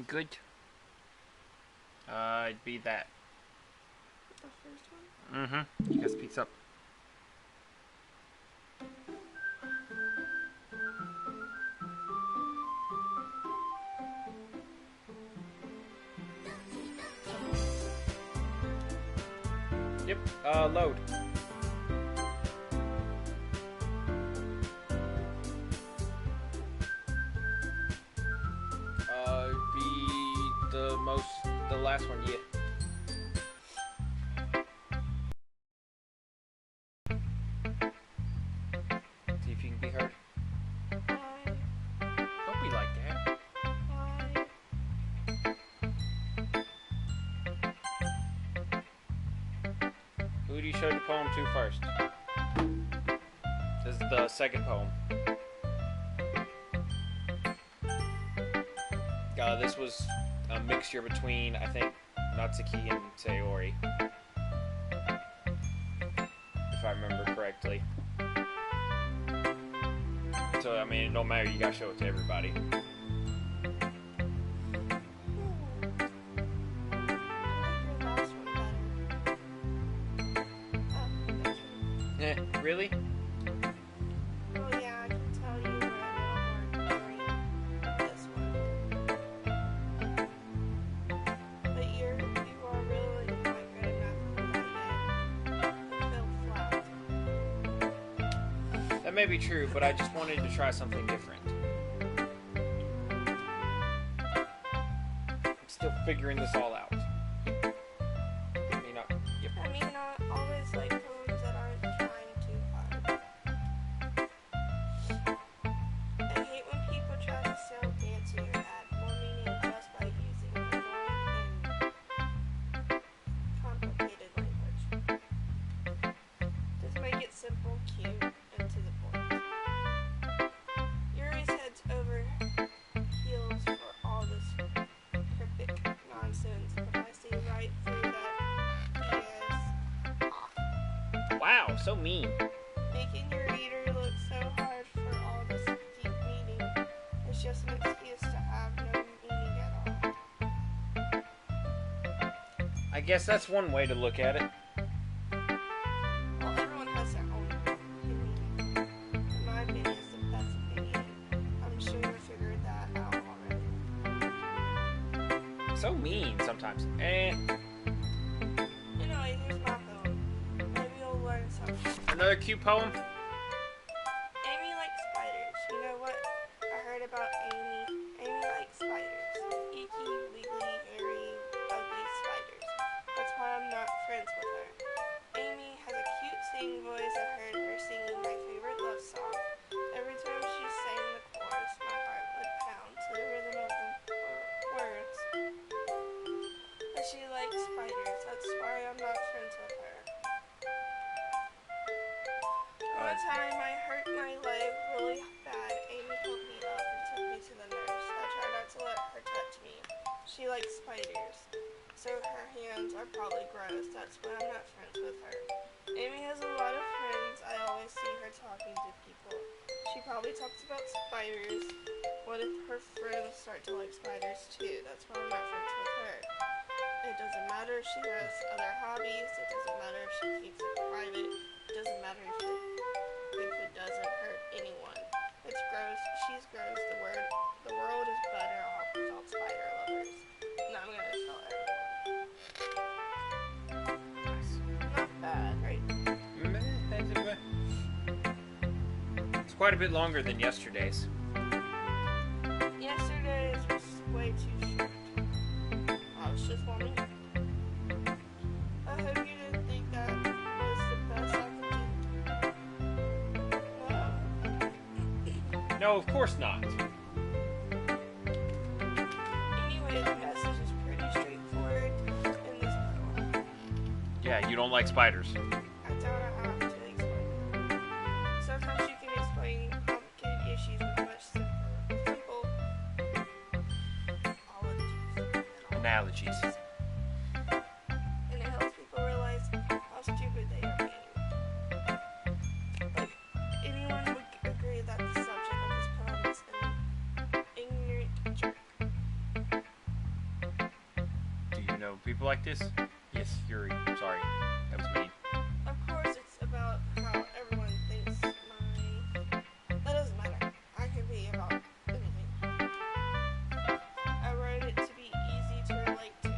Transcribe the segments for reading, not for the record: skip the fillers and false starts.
Good. It'd be that. The first one? Mm-hmm. You guys speaks up. Yep. Load. Be the last one, yeah. See if you can be heard. Hi. Don't be like that. Hi. Who do you show the poem to first? This is the second poem. This was a mixture between, I think, Natsuki and Sayori. If I remember correctly. So, I mean, it don't matter, you gotta show it to everybody. Really? Well, yeah, I can tell you were a little more boring this one. But you are really quite good enough for that yet. It felt flat. That may be true, but I just wanted to try something different. I'm still figuring this all out. Yep. I mean, not always like poems that aren't trying too hard. I hate when people try to sound fancy or add more meaning just by using annoying and complicated language. Just make it simple, cute, and to the point. Yuri's heads over heels for all this cryptic nonsense, but I see right through that BS. Wow, so mean. Making your reader look so hard for all this deep meaning is just an excuse to have no meaning at all. I guess that's one way to look at it. Well, everyone has their own opinion. And my opinion is the best opinion. I'm sure you figured that out already. So mean sometimes. Anyway, here's my poem. Maybe you'll learn something. Another cute poem? Amy likes spiders. You know what I heard about Amy? Amy likes spiders. Icky, wiggly, hairy, ugly spiders. That's why I'm not friends with her. Amy has a cute singing voice. I heard her singing my favorite love song. Every time she sang the chorus, my heart would pound to the rhythm of the words. But she likes spiders. That's why I'm not friends with her. One time I hurt my leg really bad. Amy helped me up and took me to the nurse. I tried not to let her touch me. She likes spiders, so her hands are probably gross. That's why I'm not friends with her. Amy has a lot of friends. I always see her talking to people. She probably talks about spiders. What if her friends start to like spiders too? That's why I'm not friends with her. It doesn't matter if she has other hobbies. It doesn't matter if she keeps it private. It doesn't matter if it doesn't hurt anyone. It's gross. She's gross. The world is better off without spider lovers. And I'm gonna tell everyone. Nice. Not bad, right? It's quite a bit longer than yesterday's. Yesterday's was way too short. I was just warming up. I hope you didn't think that was the best I could do. No, of course not. Anyway, the message is pretty straightforward in this poem. Yeah, you don't like spiders. I don't have to explain. Sometimes you can explain complicated issues with much simple Analogies. and it helps people realize how stupid they are being. Like, anyone would agree that the subject of this poem is an ignorant jerk. people like this? Yes, Yuri. Sorry. That was mean. Of course, it's about how everyone thinks my... That doesn't matter. I can be about anything. I wrote it to be easy to relate to.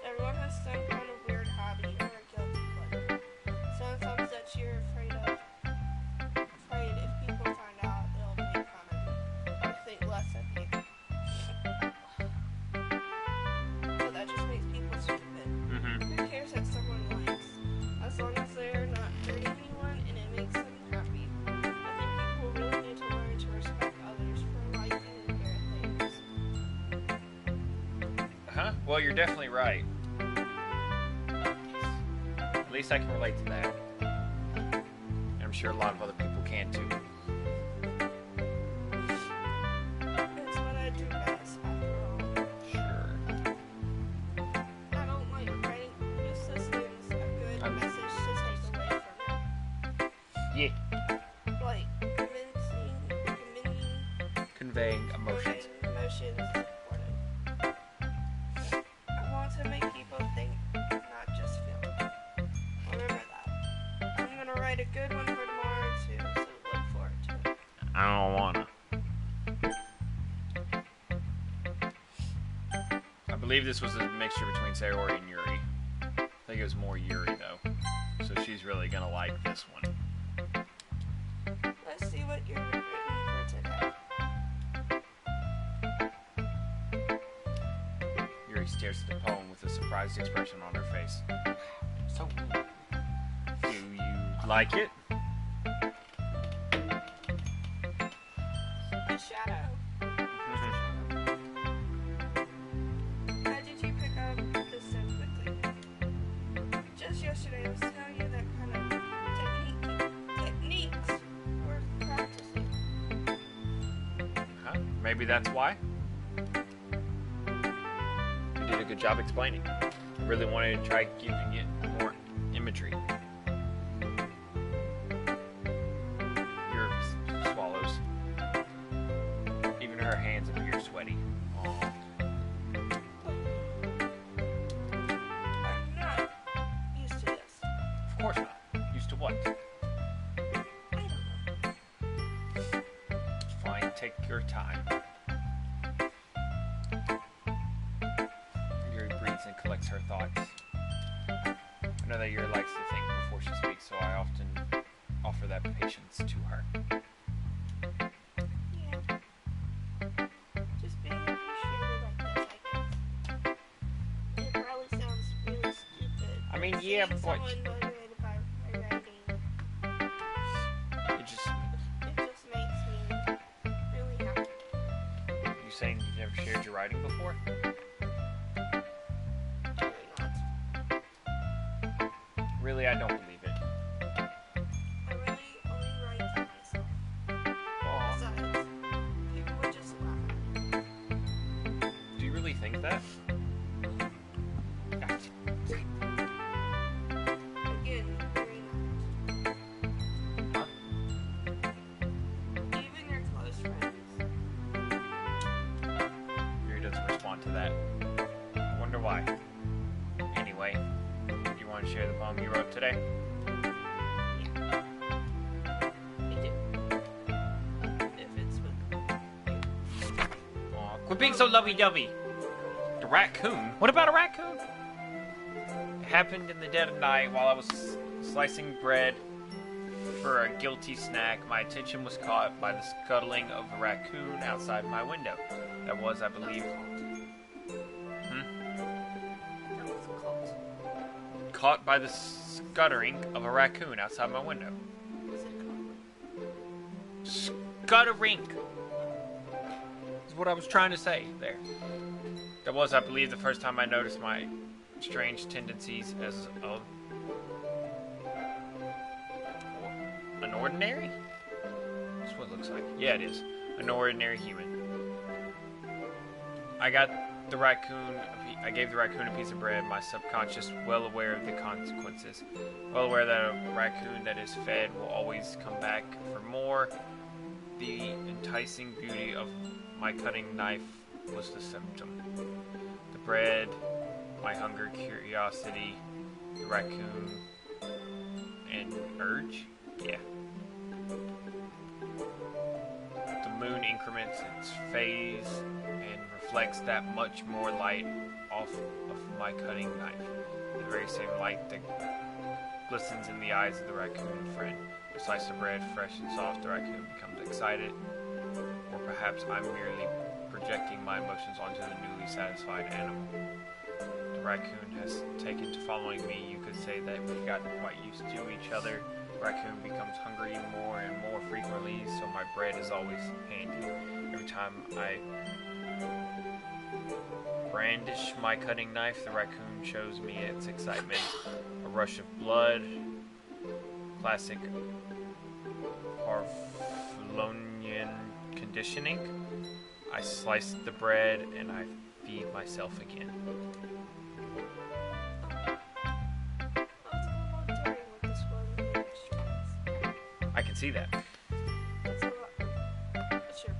Everyone has some kind of weird hobby or a guilty pleasure. Sometimes that you're afraid if people find out, they'll make fun of you or think less of you. So that just makes people stupid. Who cares that someone likes? As long as they're not hurting anyone and it makes them happy. I think people really need to learn to respect others for liking weird things. Huh? Well, you're definitely right. At least I can relate to that. And I'm sure a lot of other people can too. It's what I do best, after all. Sure. I don't like writing useless things. A good message to take away from it. Yeah. Like Conveying emotions. Emotions is important. I want to make people think, not just feel. Remember that. I'm gonna write a good one for tomorrow too, so look forward to it. I don't wanna. I believe this was a mixture between Sayori and Yuri. I think it was more Yuri though. So she's really gonna like this one. Let's see what you're written for today. Yuri stares at the poem with a surprised expression on her face. So weird. Do you like it? A shadow. How did you pick up this so quickly? Just yesterday I was telling you that kind of techniques worth practicing. Huh? Maybe that's why? You did a good job explaining. I really wanted to try giving it more imagery. Yuri swallows. Even her hands appear sweaty. Aw. I'm not used to this. Of course not. Used to what? I don't know. Fine, take your time. Yuri breathes and collects her thoughts. I know that Yuri likes to think before she speaks, so I often offer that patience to her. Yeah. Just being appreciated like this, I guess. It probably sounds really stupid. I mean, Seeing yeah, but someone motivated by my writing, it just... it just makes me really happy. You saying you've never shared your writing before? Really not. Really, I don't believe it. I really only write to myself. Aw, Besides, people would just laugh at me. do you really think that? Again, very not. Huh? Even your close friends. Yuri doesn't respond to that. I wonder why. Anyway, you want to share the poem you wrote today? Yeah. I do. If it's with you. Aw, quit being so lovey-dovey. The raccoon? What about a raccoon? It happened in the dead of night while I was slicing bread for a guilty snack. My attention was caught by the scuttling of a raccoon outside my window. That was, I believe, That was a cult. caught by the scuttering of a raccoon outside my window. Was it a cult? Scuttering is what I was trying to say there. That was, I believe, the first time I noticed my strange tendencies as an ordinary? That's what it looks like. Yeah, it is. An ordinary human. I gave the raccoon a piece of bread, my subconscious well aware of the consequences. Well aware that a raccoon that is fed will always come back for more. The enticing beauty of my cutting knife was the symptom. The bread my hunger, curiosity, the raccoon, and urge? Yeah. The moon increments its phase and reflects that much more light off of my cutting knife. The very same light that glistens in the eyes of the raccoon friend. A slice of bread, fresh and soft, the raccoon becomes excited. Or perhaps I'm merely projecting my emotions onto the newly satisfied animal. The raccoon has taken to following me. You could say that we've gotten quite used to each other. The raccoon becomes hungry more and more frequently, so my bread is always handy. Every time I brandish my cutting knife, the raccoon shows me its excitement. A rush of blood, classic Pavlovian conditioning. I slice the bread and I feed myself again. I can see that. It's a lot. It's your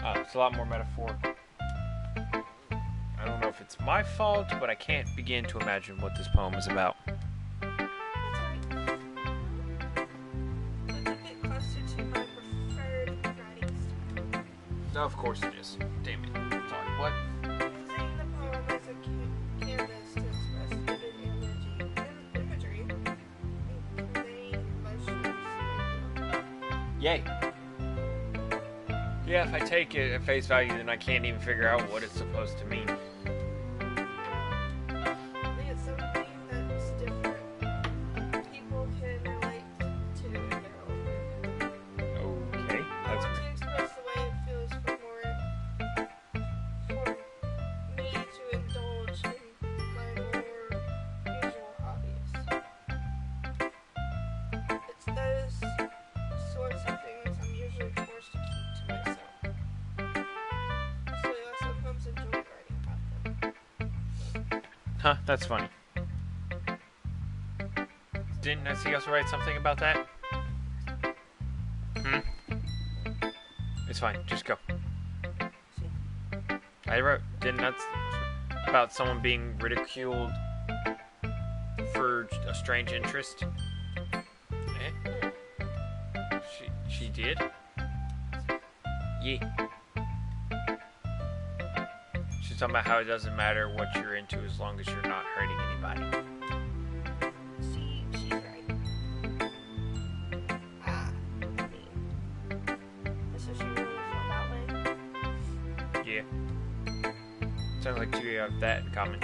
fault. It's a lot more metaphorical. I don't know if it's my fault, but I can't begin to imagine what this poem is about. That's alright. It's a bit closer to my preferred writing style. No, of course it is. Damn it. Sorry, what? Using the poem as a canvas to express vivid imagery and conveying emotions. Yay. Yeah, if I take it at face value, then I can't even figure out what it's supposed to mean. I think it's something that's different. People can relate to in their own way. Okay, I that's want to express the way it feels for me to indulge in my more usual hobbies. It's those sorts of things I'm usually forced to keep to myself. So I sometimes enjoy writing about them. Huh, that's funny. Didn't I see you also write something about that? It's fine, just go. See? I wrote, didn't that's about someone being ridiculed for a strange interest. Eh? She did? Yeah. She's talking about how it doesn't matter what you're into as long as you're not hurting anybody. She's right. I mean, so she really felt that way. Yeah. Sounds like you have that in common.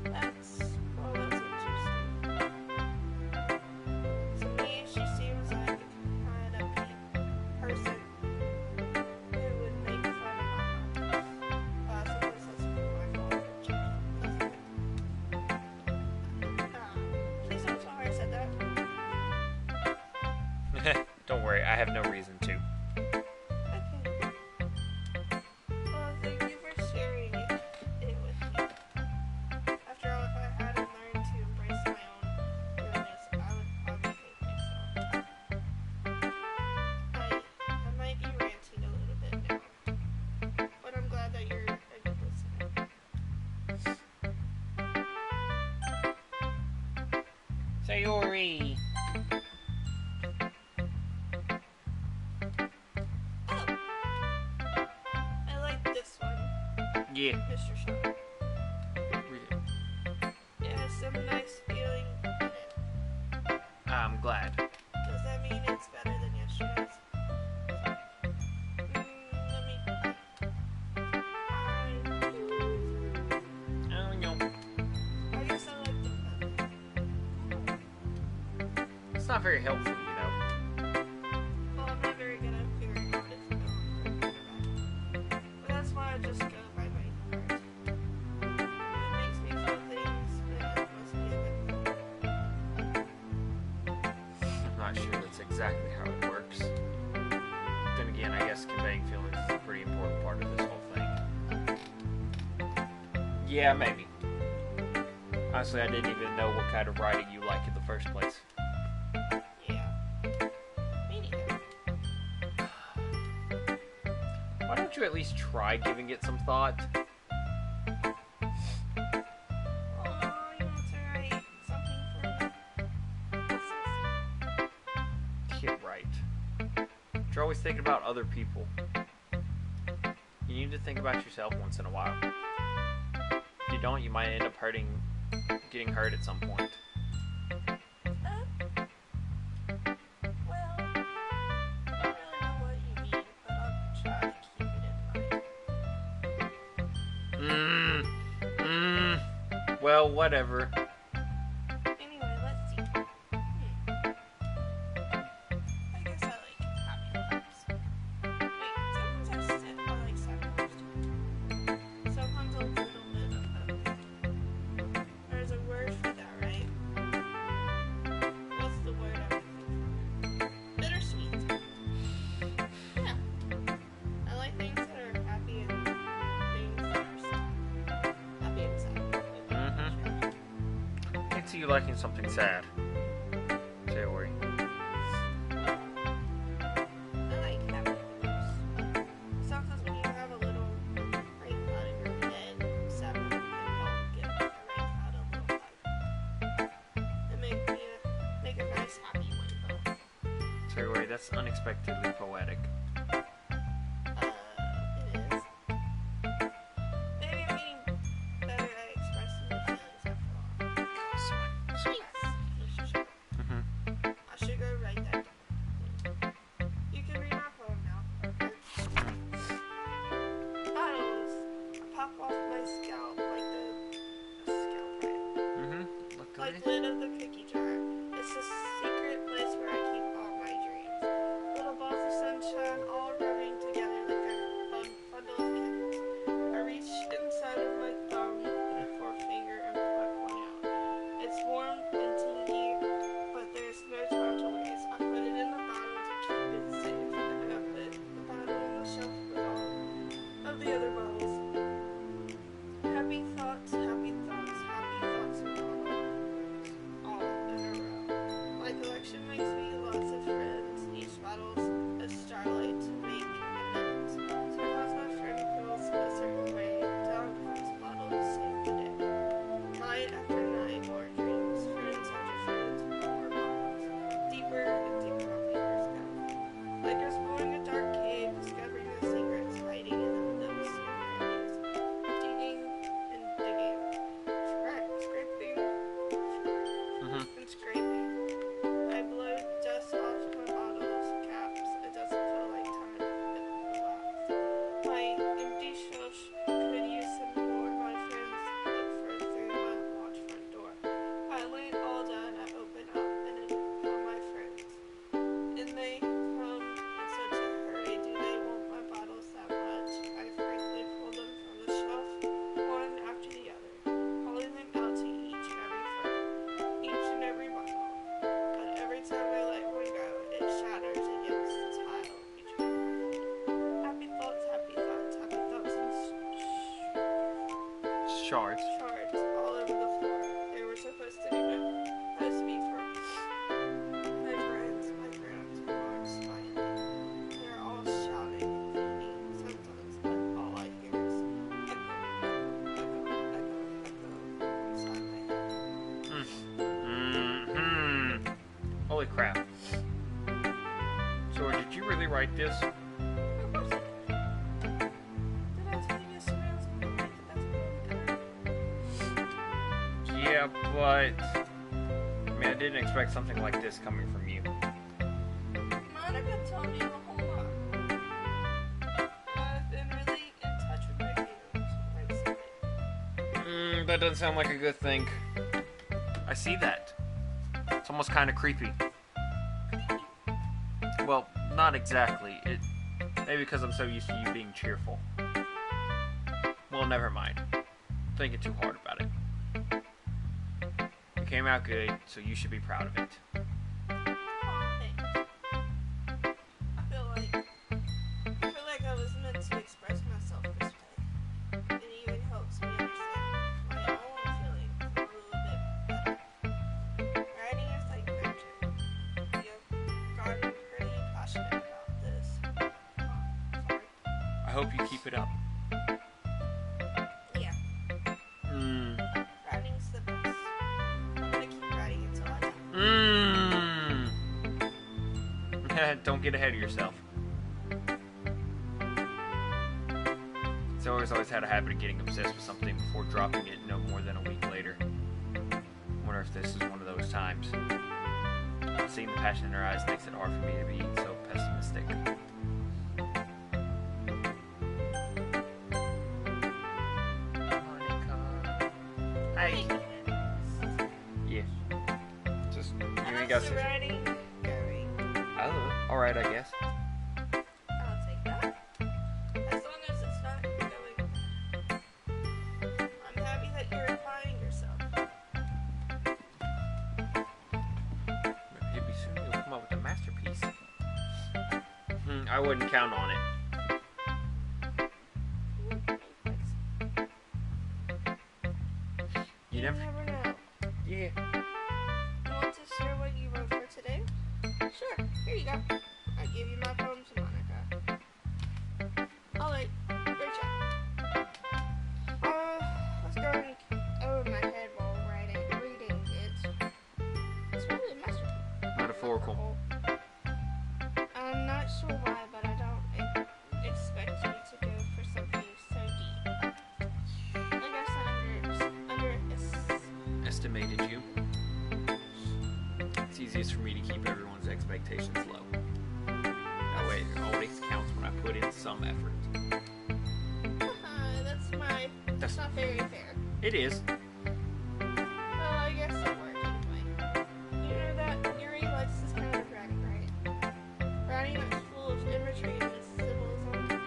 That's interesting. To me, she seems like the kind of person who would make fun of my hobbies. Sometimes that's my fault for checking. Please don't tell her I said that. Don't worry, I have no reason to. Okay. Well, thank you for sharing it with me. After all, if I hadn't learned to embrace my own feelings, I would probably hate myself. I might be ranting a little bit now, but I'm glad that you're a good listener. Sayori. Oh! I like this one, Yeah. Mr. Shaw. Read it. It has some nice feeling in it. I'm glad. Does that mean it's better than yesterday's? Let me. Oh, no. I guess I like them better. It's not very helpful, you know. Well, I'm not very good at figuring out if they're good or bad. But that's why I just go by my heart. If it makes me feel things, then it must be a good thing. I'm not sure that's exactly how it works. Then again, I guess conveying feelings is a pretty important part of this whole thing. Yeah, maybe. Honestly, I didn't even know what kind of writing you like in the first place. Yeah. Me neither. Why don't you at least try giving it some thought? always thinking about other people. You need to think about yourself once in a while. If you don't, you might end up getting hurt at some point. Well, I don't really know what you mean, but I'll try to keep it in mind. Well, whatever. Anyway, let's see. I guess I like happy lives. Wait, sometimes I like sad lives too. Sometimes a little bit of both. There's a word for that, right? What's the word I'm looking for? Bittersweet. Yeah. I like things that are happy and things that are sad. Happy and sad. I can see you liking something sad. Sayori. I like happy things. Sometimes when you have a little rain cloud in your head, sad can help give the rain cloud a little hug. And make a nice happy one though. Sayori, that's unexpectedly poetic. It is. Maybe I'm getting better at expressing my feelings after all. Thanks. Mm-hmm. I should go write that down. You can read my poem now. Bottles. I pop off my scalp like the scalp, right? Mm-hmm. Luckily. Like lid of the cookie jar. It's a secret place where I keep all my dreams. Little balls of sunshine all rubbing together like a bundle of kittens. I reach inside of my thumb and forefinger and pluck one out. It's warm and tinky, but there's no time to waste. I put it in the bottle to keep it safe, and I put the bottle on the shelf with all of the other bottles. Happy thoughts, happy thoughts, happy thoughts and all in a row. My collection makes me lots of friends. Each bottle's a starlight to make amends. Sometimes my friend feels a certain way. Down comes a bottle to save the day. Night after night, more dreams. Friends after friends, more bottles. Deeper and deeper our fingers go. Like exploring a dark cave, discovering the secrets hiding in the nooks and crannies. Digging and digging. Scraping Mm-hmm. and scraping. I blow dust off my bottle's caps. It doesn't feel like time to relax. My empty shelf could use some more. My friends look through my watch front door. I lay it all down. I open up and in come my friends. And they come in such a hurry. Do they want my bottles that much? I frankly pull them from the shelf, one after the other, calling them out to each and every bottle. But every time I let one go, it shatters against the tile between them. Happy thoughts, happy thoughts, happy thoughts, and Shards. shards all over the floor. They were supposed to be for my friends, my friends who aren't smiling. They're all shouting and pleading sometimes, but all I hear is echo, echo, echo, echo, echo inside my head. Mm-hmm. Holy crap. So, did you really write this? Of course I did. Did I tell you yesterday I was going to write the best poem ever? Yeah, but I mean, I didn't expect something like this coming from you. Monica told me a whole lot. I've been really in touch with my feelings recently. That doesn't sound like a good thing. I see that. It's almost kind of creepy. Well, not exactly. Maybe because I'm so used to you being cheerful. Well, never mind. Thinking too hard about it. It came out good, so you should be proud of it. Aw, thanks. I feel like I was meant to express myself this way. It even helps me understand my own feelings a little bit better. Writing is like magic. You've gotten pretty passionate about this. Sorry. I hope you keep it up. Yeah, writing's the best. I'm gonna keep writing until I die. Don't get ahead of yourself. Zoe's always had a habit of getting obsessed with something before dropping it no more than a week later. Wonder if this is one of those times. Seeing the passion in her eyes makes it hard for me to be so pessimistic. Hey. Yeah. Just you ain't got to. Ready? Going. Oh, all right, I guess. I'll take that. As long as it's not going. I'm happy that you're applying yourself. Maybe soon you'll come up with a masterpiece. I wouldn't count on it. You never. never know. Yeah. You want to share what you wrote for today? Sure. Here you go. I give you my poem to Monica. All right. Great job. Let's go and over my head while reading it. It's really a masterpiece. Metaphorical. I'm not sure why, but I don't expect you to go for something so deep. I guess I Estimated you. It's easiest for me to keep everyone's expectations low. That way it always counts when I put in some effort. That's not very fair. It is. Well, I guess it worked anyway. You know that Yuri likes this kind of writing, right? Writing that's full of imagery and symbolism.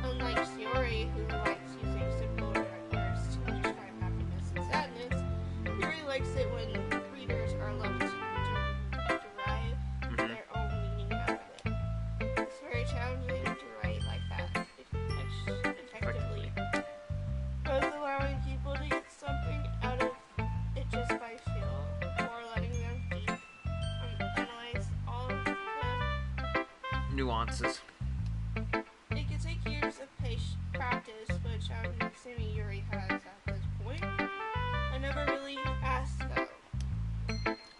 Unlike Shiori, who likes using simple words to describe happiness and sadness, Yuri likes it when readers are left to derive their own meaning out of it. It's very challenging to write like that effectively. Both allowing people to get something out of it just by feel, or letting them deep analyze all of the. Nuances. It can take years of practice, which I'm assuming Yuri has at this point. I never really asked though.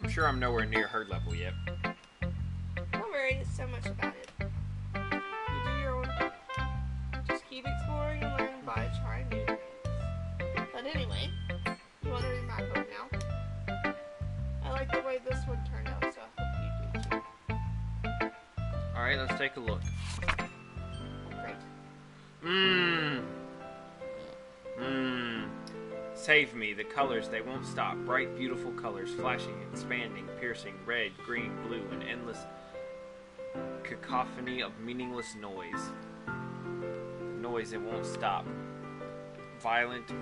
I'm sure I'm nowhere near her level yet. Don't worry so much about it. You do your own thing. Just keep exploring and learn by trying new things. But anyway, you want to read my book now? I like the way this one turned out, so I hope you do too. Alright, let's take a look. Great. Save me, the colors, they won't stop. Bright, beautiful colors, flashing, expanding, piercing, red, green, blue, an endless cacophony of meaningless noise. Noise, it won't stop. Violent,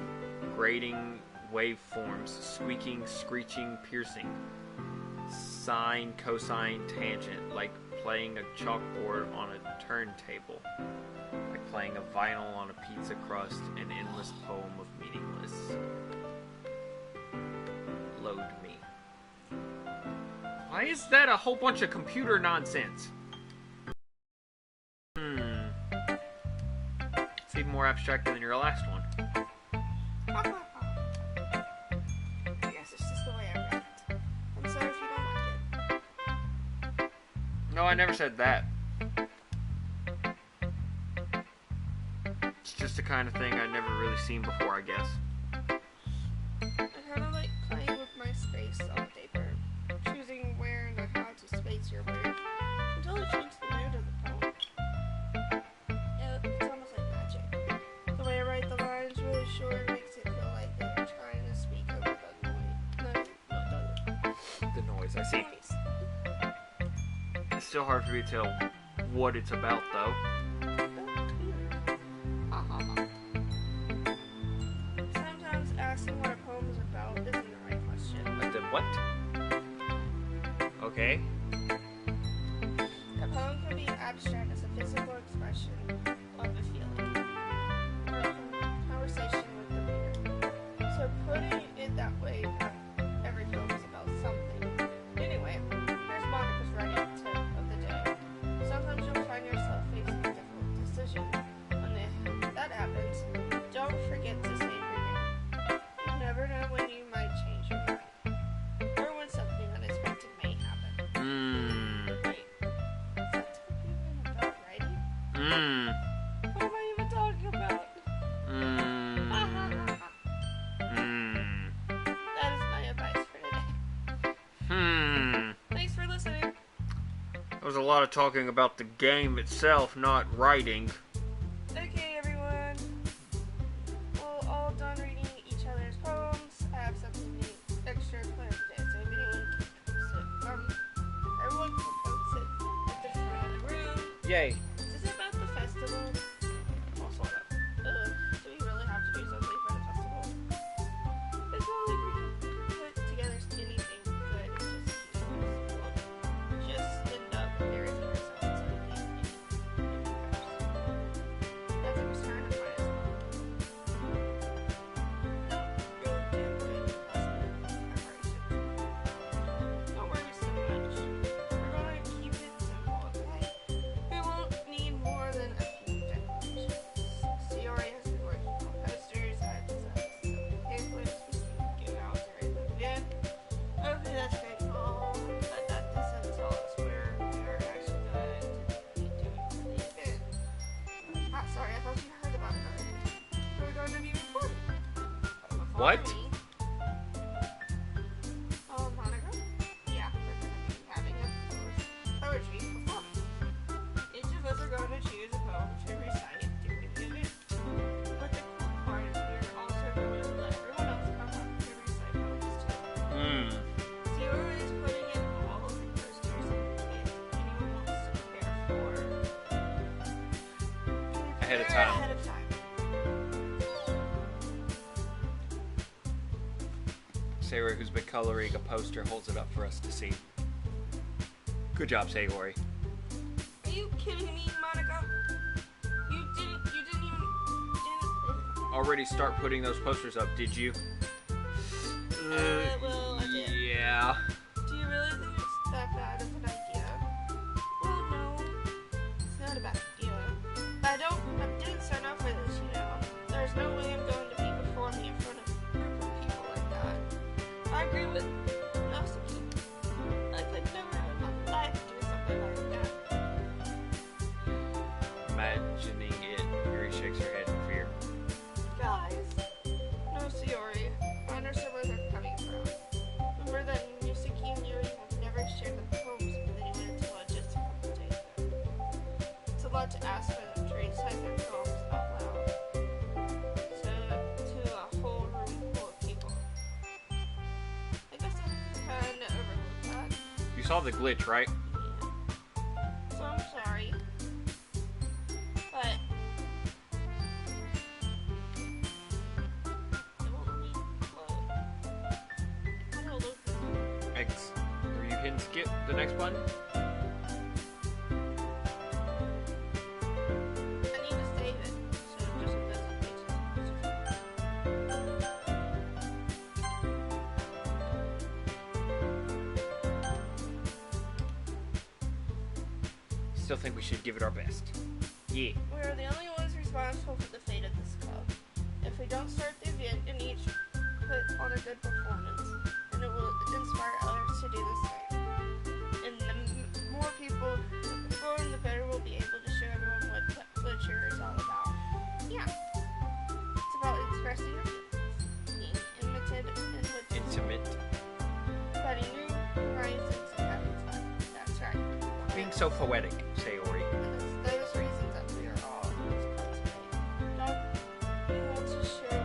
grating waveforms, squeaking, screeching, piercing. Sine, cosine, tangent, like playing a chalkboard on a turntable. Like playing a vinyl on a pizza crust, an endless poem of meaningless. Load me. Why is that a whole bunch of computer nonsense? It's even more abstract than your last one. I guess it's just the way I read it. And so if you don't like it. No, I never said that. It's just the kind of thing I'd never really seen before, I guess. I kind of like playing with my space on paper, choosing where and how to space your words until it changes the mood of the poem. It's almost like magic. The way I write the lines really short makes it feel like they're trying to speak over the noise. No, it doesn't. The noise, I see. Noise. It's still hard for me to tell what it's about, though. Sometimes asking what a poem is about isn't the right question. Like the what? Okay. A poem can be abstract as a physical expression of a feeling or a conversation with the reader. So putting it that way, not every poem is about something. Anyway, here's Monica's writing tip of the day. Sometimes you'll find yourself facing a difficult decision. When that happens, don't forget to save your name. You never know when you might change your mind, or when something unexpected may happen. Wait, is that talking about writing? What am I even talking about? was a lot of talking about the game itself, not writing. Okay, everyone. We're all done reading each other's poems. I have something extra planned today, so if anyone everyone can come sit at the front of the room. Yay. Is this about the festival? Well, sort of. Do we really have to do something for the festival? It's not like we can put together anything good and just end up embarrassing ourselves and being that's what I was trying to find as well. Don't really do good preparation. Don't worry so much. We're going to keep it simple, okay? We won't need more than a few decorations. Sayori has been working on posters. I designed some pamphlets we can give out during the event. Okay, that's great and all, but that doesn't tell us where we're actually going to be doing for the event. Sorry, I thought you heard about it already. We're going to be recording. What? Oh, Monogram? Yeah, we're going to be having a poetry performance. Each of us are going to choose a poem to recite during the event. But the cool part is we're also going to let everyone else come up to recite poems too. Sayori is putting in all of the posters if anyone wants to prepare for Ahead of prepare time. Ahead of time. Sayori, who's been coloring a poster, holds it up for us to see. Good job, Sayori. Are you kidding me, Monica? You didn't even Already start putting those posters up, did you? well, I did. Yeah. Do you really think it's that bad of an idea? Well, no, it's not a bad idea. I didn't sign up for this, you know. There's no way I'm going to be performing in front of a group of people like that. I agree with Nasuki. I could never in my life do something like that. Imagining it, Yuri shakes her head in fear. Guys, no, Sayori. I understand where they're coming from. Remember that Nasuki and Yuri have never shared the poems with anyone until I just tape them. It's a lot to ask for them to recite their poems out loud to a whole room full of people. I guess I kinda overlooked that. You saw the glitch, right? Yeah. So I'm sorry. But it won't let me load. How do I load this? X. Were you hitting skip the next button? I need to save it, so it just doesn't make Still think we should give it our best. Yeah. We are the only ones responsible for the fate of this club. If we don't start the event and each put on a good performance, then it will inspire others to do the same. And the more people who perform, the better we'll be able to show everyone what literature is all about. Yeah. It's about expressing your feelings, being Intimate. finding new horizons and having fun. That's right. Being so poetic, Sayori. And it's those reasons that we are all in this class today. Don't you want to share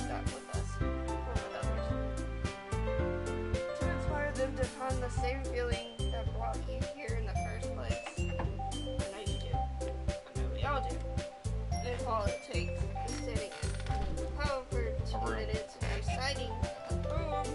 that with us or with others? To inspire them to find the same feeling that brought you here in the first place. I know you do. I know we all do. And if all it takes is sitting in front of the poem for 2 minutes and reciting a poem.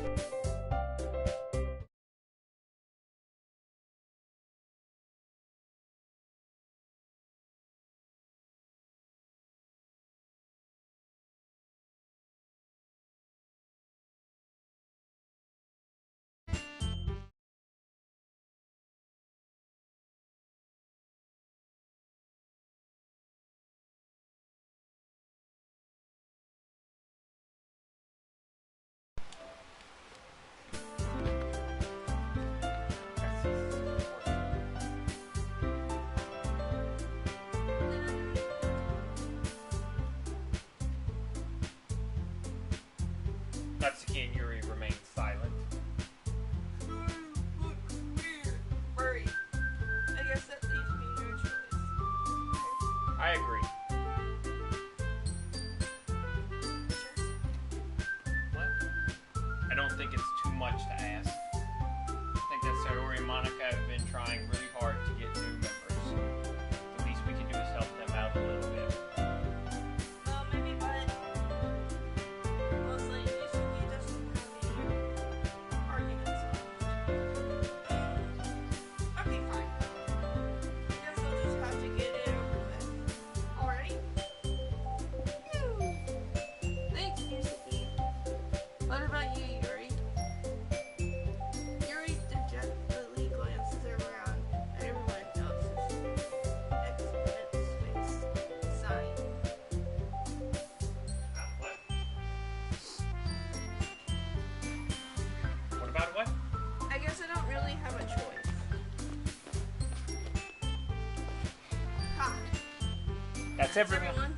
Natsuki and Yuri remain silent. Look weird. Furry. I guess think it's too much to ask. I think that Sayori and Monica have been trying really hard to get new members. The least we can do is help them out a little bit. Well, maybe, but mostly Yusuke doesn't have any arguments left. Okay, fine. Guess we'll just have to get it over with. Alright? Thanks, Yusuke. What about you, Yuri? Yuri dejectedly glances around at everyone else's excellent space sign. What about what? I guess I don't really have a choice. Ha! That's everyone.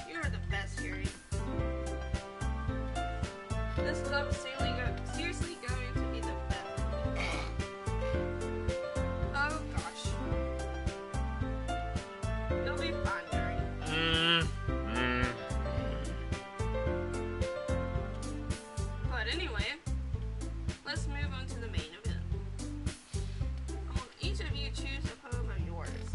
You're the best, Yuri. This club is seriously going to be the best. Oh gosh. You'll be fine, Yuri. But anyway, let's move on to the main event. Each of you choose a poem of yours.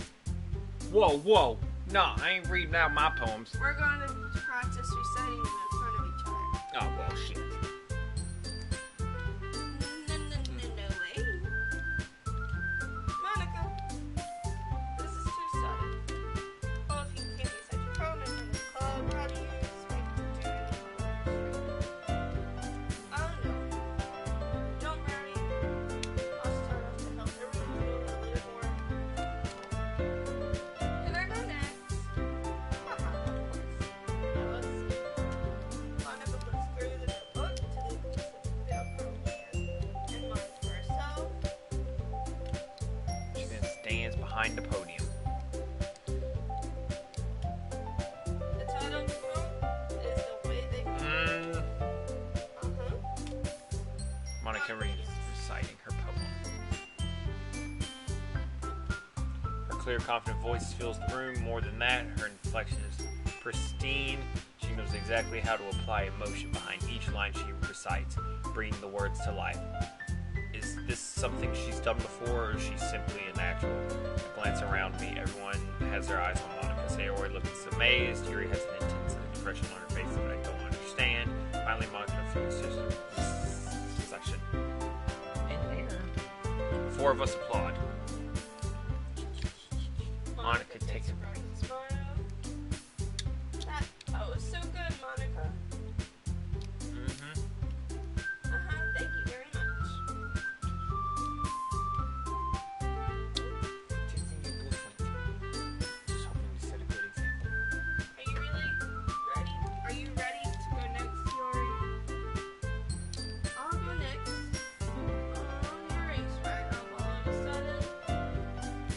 Whoa, whoa. No, I ain't reading out my poems. We're going to practice reciting them in front of each other. Oh, well, shit. No way. Monica, this is too sudden. Well, if you can't recite your poem in front of the club, how do you expect to do it? Oh no. Don't worry. I'll start off to help everyone feel a little more. Can I go next? Haha, of course. Now let's see. Monica looks through the notebook to the Velcro band and marks for herself. She then stands behind the podium. The title of the poem is The Way They Feel. Monica reads, reciting her poem. Her clear, confident voice fills the room. More than that, her inflection is pristine. She knows exactly how to apply emotion behind each line she recites, bringing the words to life. Is this something she's done before, or is she simply a natural? I glance around me. Everyone has their eyes on Monica. Sayori looks amazed. Yuri has an intense expression on her face that I don't understand. Finally, Monica finishes her section. And there, four of us applaud. Monica takes a breath. That was so good, Monica. Thank you very much. Just hoping to set a good example. Are you really ready? Are you ready to go next, Yuri? I'll go next. Yuri sprang up all of a sudden.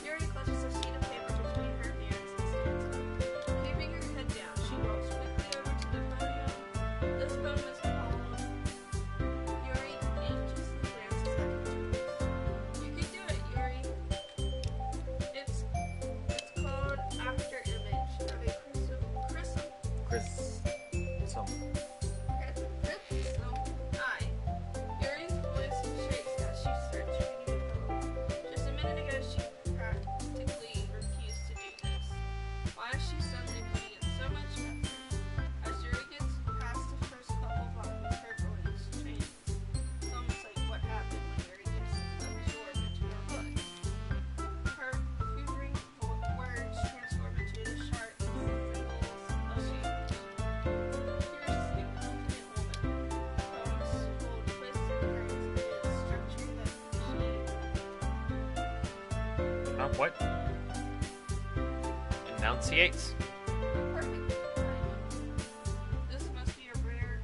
Yuri clutches a sheet of paper between her hands and stands up. Keeping her head down, she walks quickly over to the podium. This poem is called Yuri anxiously glances at her toes. You can do it, Yuri. It's called After Image of a Crystal Chris, some. Eye. Yuri's voice shakes as she starts reading the poem. Just a minute ago, she practically refused to do this. Why is she suddenly putting in so much effort? As Yuri gets past the first couple lines, her voice changes. It's almost like what happened when Yuri gets absorbed into her book. Her quivering words transform into the sharp symbols of shape. Here's a confident woman. Poems will twist and turn into the structure that What? Enunciates. perfect timing. This must be a rare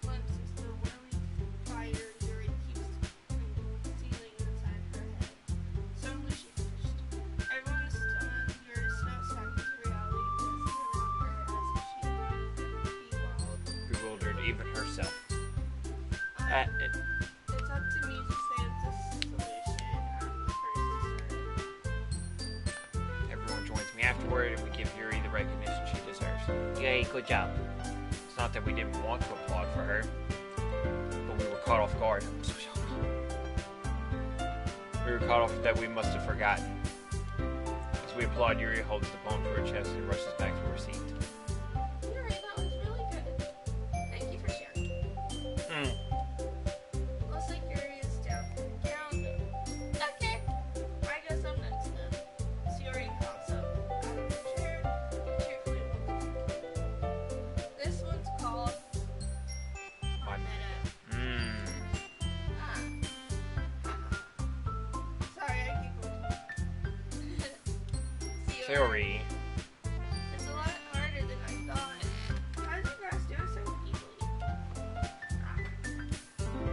glimpse into the whirling fire Yuri keeps concealing inside her head. Suddenly she finished. Everyone is stunned. Yuri snaps back into reality, glancing around her as if she bewildered. Bewildered even herself. It's up to me to say the solution. I'm the first to start. Everyone joins me afterward, and we give Yuri the recognition she deserves. Yay, good job. It's not not that we didn't want to applaud for her, but we were caught off guard. I'm so sorry. We were caught off that we must have forgotten. As we applaud, Yuri holds the poem to her chest and rushes back to her seat. Yuri, that was really good. Thank you for sharing. Looks like Yuri is down for the count. Okay, I guess I'm next then. So Yuri pops up out of her chair and cheerfully walks. This one's called Marmetta. Sorry, I keep going. Theory. It's a lot harder than I thought. How did you guys do it so easily?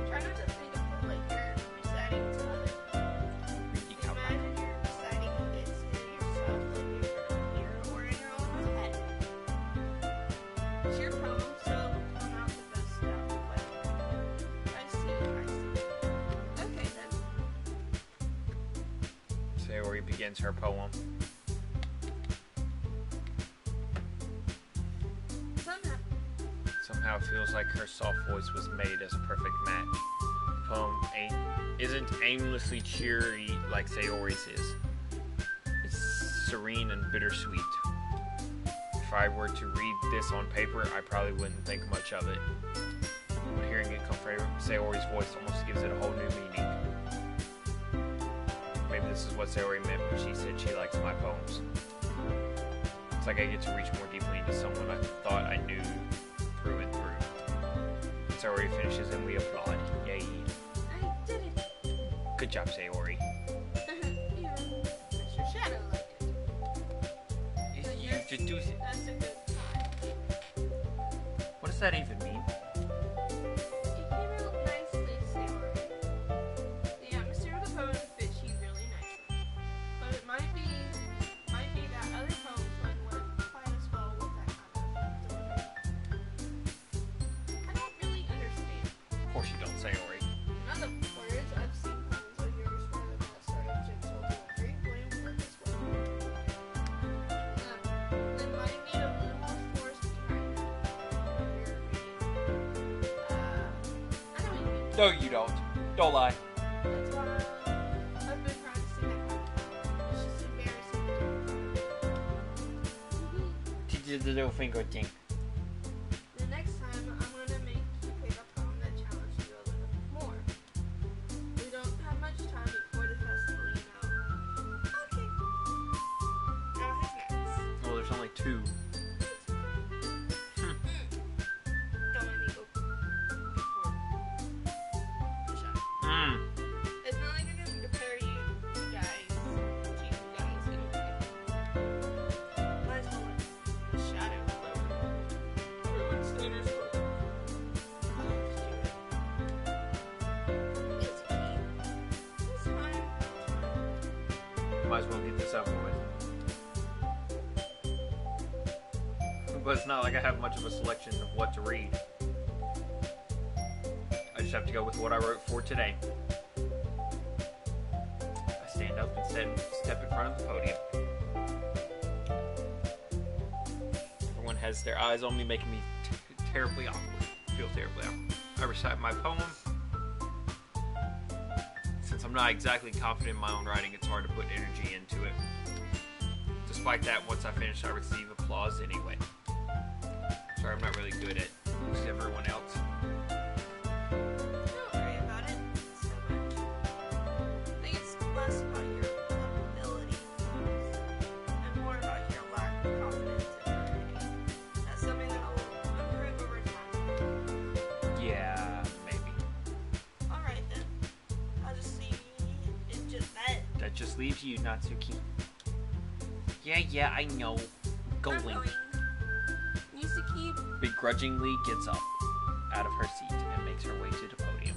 Try not to think of it like you're reciting to others. Imagine you're reciting it to yourself like you're or in your own head. It's your poem, so it will come out the best stuff. But I see. Okay then. Theory begins her poem. Somehow it feels like her soft voice was made as a perfect match. The poem isn't aimlessly cheery like Sayori's is. It's serene and bittersweet. If I were to read this on paper, I probably wouldn't think much of it. But hearing it come from Sayori's voice almost gives it a whole new meaning. Maybe this is what Sayori meant when she said she likes my poems. It's like I get to reach more deeply into someone I thought I knew through and through. Sayori finishes and we applaud. Yay. I did it. Good job, Sayori. Mr. Shadow liked it. You introduce it. That's a good sign. What does that even mean? It came out nicely, Sayori. The atmosphere of the poem fits you really nicely. But it might be that other poems wouldn't work quite as well with that kind of delivery. I don't really understand. Of course you don't, Sayori. In other words, I've seen poems of yours where the sort of gentle delivery wouldn't work as well. Then might need a little more force behind it when you're reading. I know what you mean. No, you don't. Don't lie. That's why I've been practicing that hard. It's just embarrassing to do. Teach you the little finger thing. The next time, I'm gonna make you pick a poem that challenges you a little more. We don't have much time before the festival, you know. Okay. Now who's next? Well, there's only two. Don't let me go before the shot. It's not like I can prepare you guys to you guys in might as well let the shadow flow. Everyone's standards flow. It's okay. It's fine. Might as well get this over with. But it's not like I have much of a selection of what to read. I just have to go with what I wrote for today. I stand up and step in front of the podium. Everyone has their eyes on me, making me terribly awkward. Feel terribly awkward. I recite my poem. Since I'm not exactly confident in my own writing, it's hard to put energy into it. Despite that, once I finish, I receive applause anyway. Sorry, I'm not really good at everyone else. Don't worry about it so much. I think it's less about your ability and more about your lack of confidence in your writing. That's something that will improve over time. Yeah, maybe. Alright then. I'll just see it just that. That just leaves you, Natsuki. Yeah, I know. I'm Going. going. Yusuke, Begrudgingly gets up out of her seat and makes her way to the podium.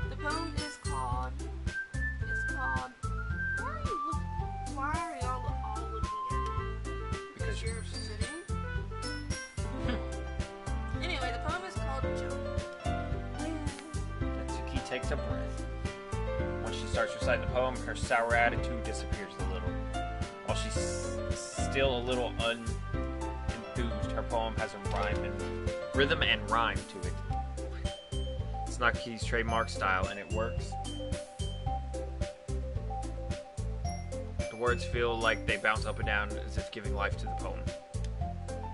the poem is called. Why are y'all all looking at me? Because You're sitting? Anyway, the poem is called Jump. Natsuki takes a breath. Once she starts reciting the poem, her sour attitude disappears a little. While she's still a little unenthused, her poem has a rhyme and rhythm and rhyme to it. It's Naki's trademark style, and it works. The words feel like they bounce up and down as if giving life to the poem.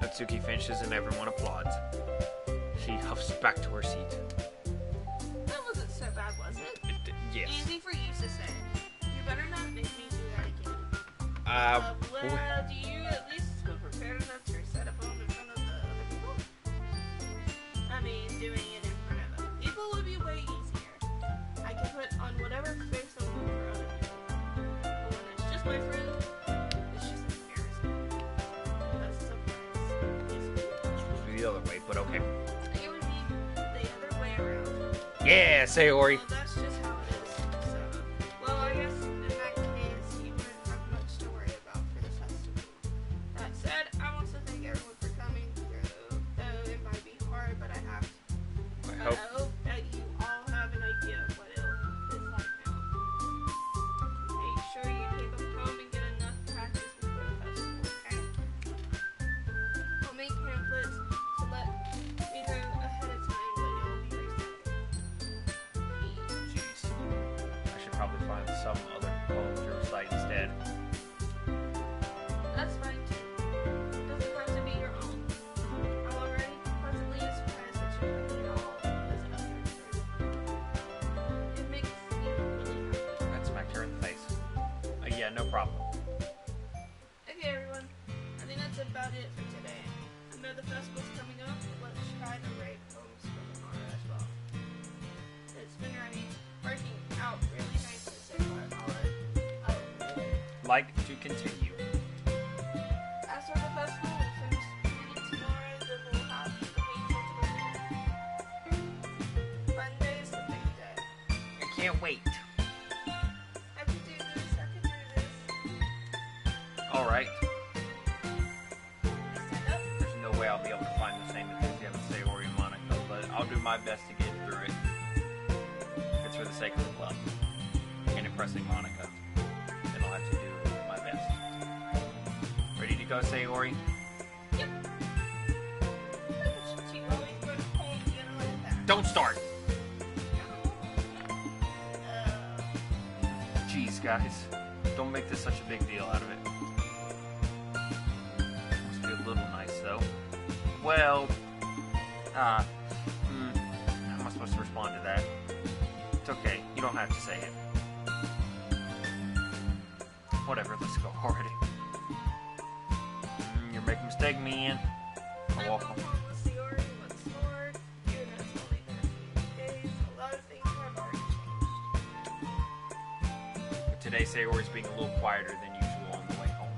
Natsuki finishes and everyone applauds. She huffs back to her seat. That wasn't so bad, was it? Yes. Easy for you to say. You better not make me do that again. Uh, Well, do you at least feel prepared enough to recite a poem in front of the other people? I mean, doing it in front of other people would be way easier. I can put on whatever face I want for other people. But when it's just my friend, it's just embarrassing. That's the surprise. it's supposed to be the other way, but okay. It would be the other way around. Yeah, Sayori. Well, that's just how it is. So, well, I guess in that case, you wouldn't have much to worry about for the festival. That said, I want to thank everyone for coming through. Though it might be hard, but I hope that you all have an idea of what it is like now. Make sure you take them home and get enough practice before the festival, okay? I'll make pamphlets to let you know ahead of time what you'll be reciting. Jeez. I should probably find some other poem to recite instead. That's fine too. It doesn't have to be your own. I'm already pleasantly surprised that you put it all as an upgrade. It makes me really happy. That smacked her in the face. Yeah, no problem. Okay, everyone. I think that's about it for today. I know the festival's coming up, but let's try to write poems for tomorrow as well. It's been working out really nicely so far. Like to continue. As for the festival, we'll finish reading tomorrow, then we'll have the weekend to review. Monday is the big day. I can't wait. I can do this, I can do this. Alright. Stand up. There's no way I'll be able to find the same enthusiasm as Sayori and Monica, but I'll do my best to get through it. If it's for the sake of the club. And impressing Monica. Then I'll have to do my best. Ready to go, Sayori? Yep. She always wrote a poem together like that. Don't start! Jeez, guys. Don't make this such a big deal out of it. Must be a little nice, though. Well, how am I supposed to respond to that? It's okay. You don't have to say it. Whatever, let's go already. You're making a mistake, man. I'll walk home. What's more? Even though it's only been a few days, a lot of things have already changed. But today, Sayori's being a little quieter than usual on the way home.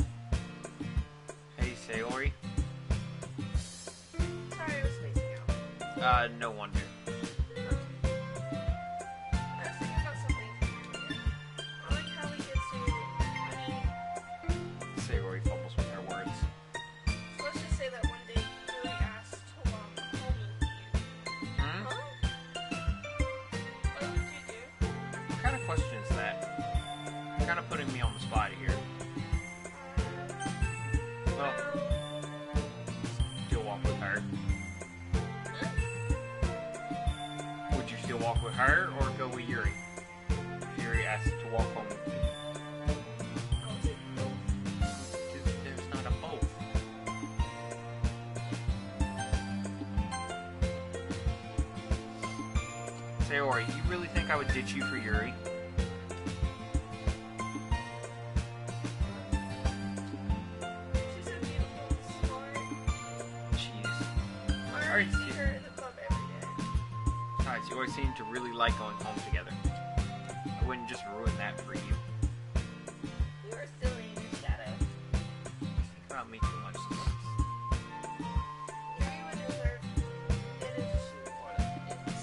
Hey, Sayori. Sorry, I was spacing out. No wonder. I was thinking about something. I like how we get to, Sayori fumbles with her words. so let's just say that one day Julie asked to walk home with you. Hmm? Huh? What would you do? What kind of question is that? You're kind of putting me on the spot here. Well, still walk with her. Huh? Would you still walk with her or go with Yuri? If Yuri asked to walk home with you. I'll take both. There's not a both. Sayori, you really think I would ditch you for Yuri? She's so beautiful and smart. Jeez. I already see her in the club every day. Besides, you always seem to really like going home together. I wouldn't just ruin that for you. You are silly in your shadow. You think about me too much sometimes. Yuri would deserve it if she wanted it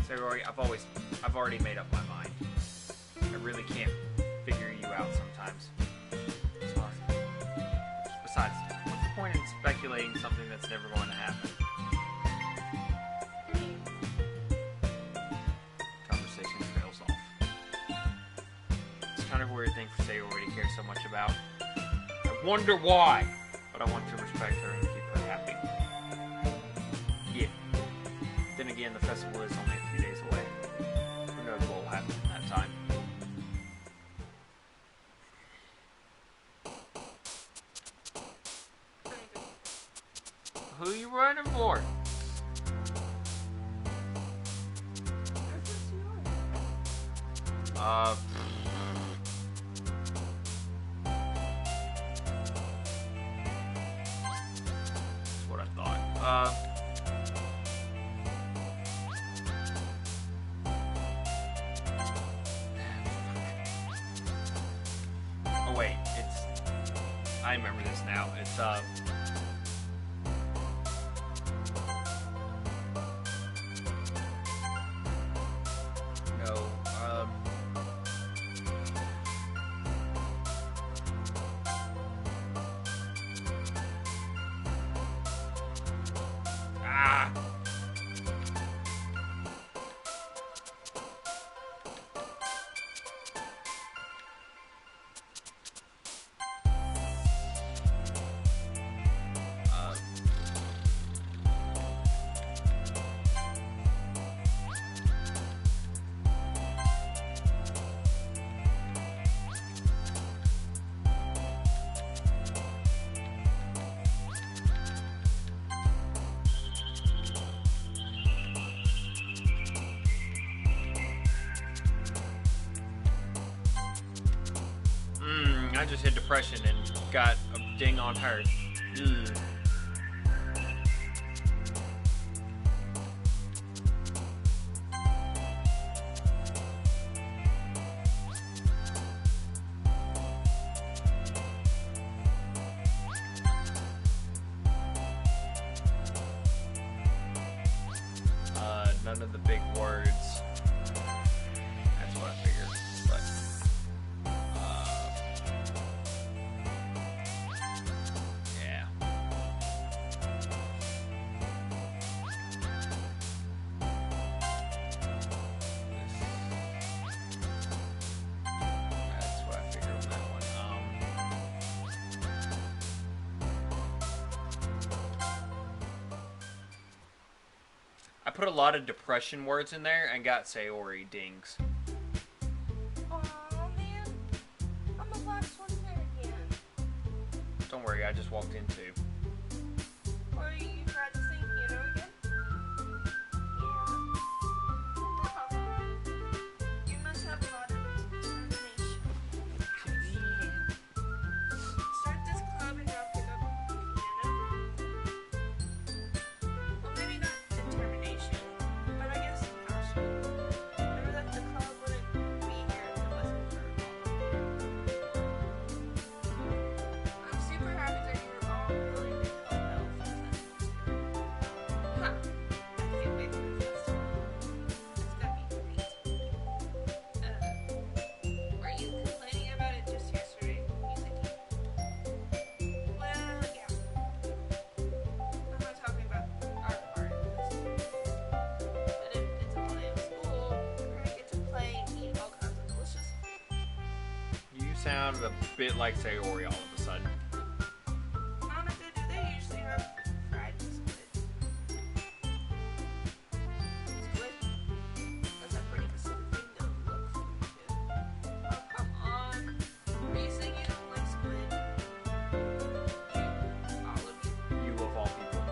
so. Sayori, I've already made up my mind. I really can't figure you out sometimes. It's hard. Besides, what's the point in speculating something that's never going to happen? Conversation trails off. It's kind of a weird thing for Sayori to care so much about. I wonder why! But I want to respect her and keep her happy. again, the festival is only a few days away. Who knows what will happen in that time. Who you running for? That's what I thought. Oh wait, I remember this now. It's, no, ah! I just hit depression and got a ding on her. Ugh. None of the big words. That's what I figured. But yeah. That's what I figured on that one. I put a lot of depression words in there and got Sayori dings. Aw, man. I'm the last one there again. Don't worry, I just walked in too. Are you practicing piano again? Yeah. You must have a lot of determination. Start this club and I'll pick up piano. Well, maybe not determination, but I guess passion. Remember that the club wouldn't be here if it wasn't for I'm super happy that you were all willing to help out for that. Huh. I can't wait for the festival. It's gonna be great. Were you complaining about it just yesterday? Music team? Well, yeah. I'm not talking about our part of this. But if it's a play of school, I get to play and eat all kinds of delicious. You sound a bit like Sayori all of a sudden. Monica, do they usually have fried squid? Squid? That's a pretty specific thing to look for, too. Oh, come on. Are you saying you don't like squid? You, all of you? You of all people.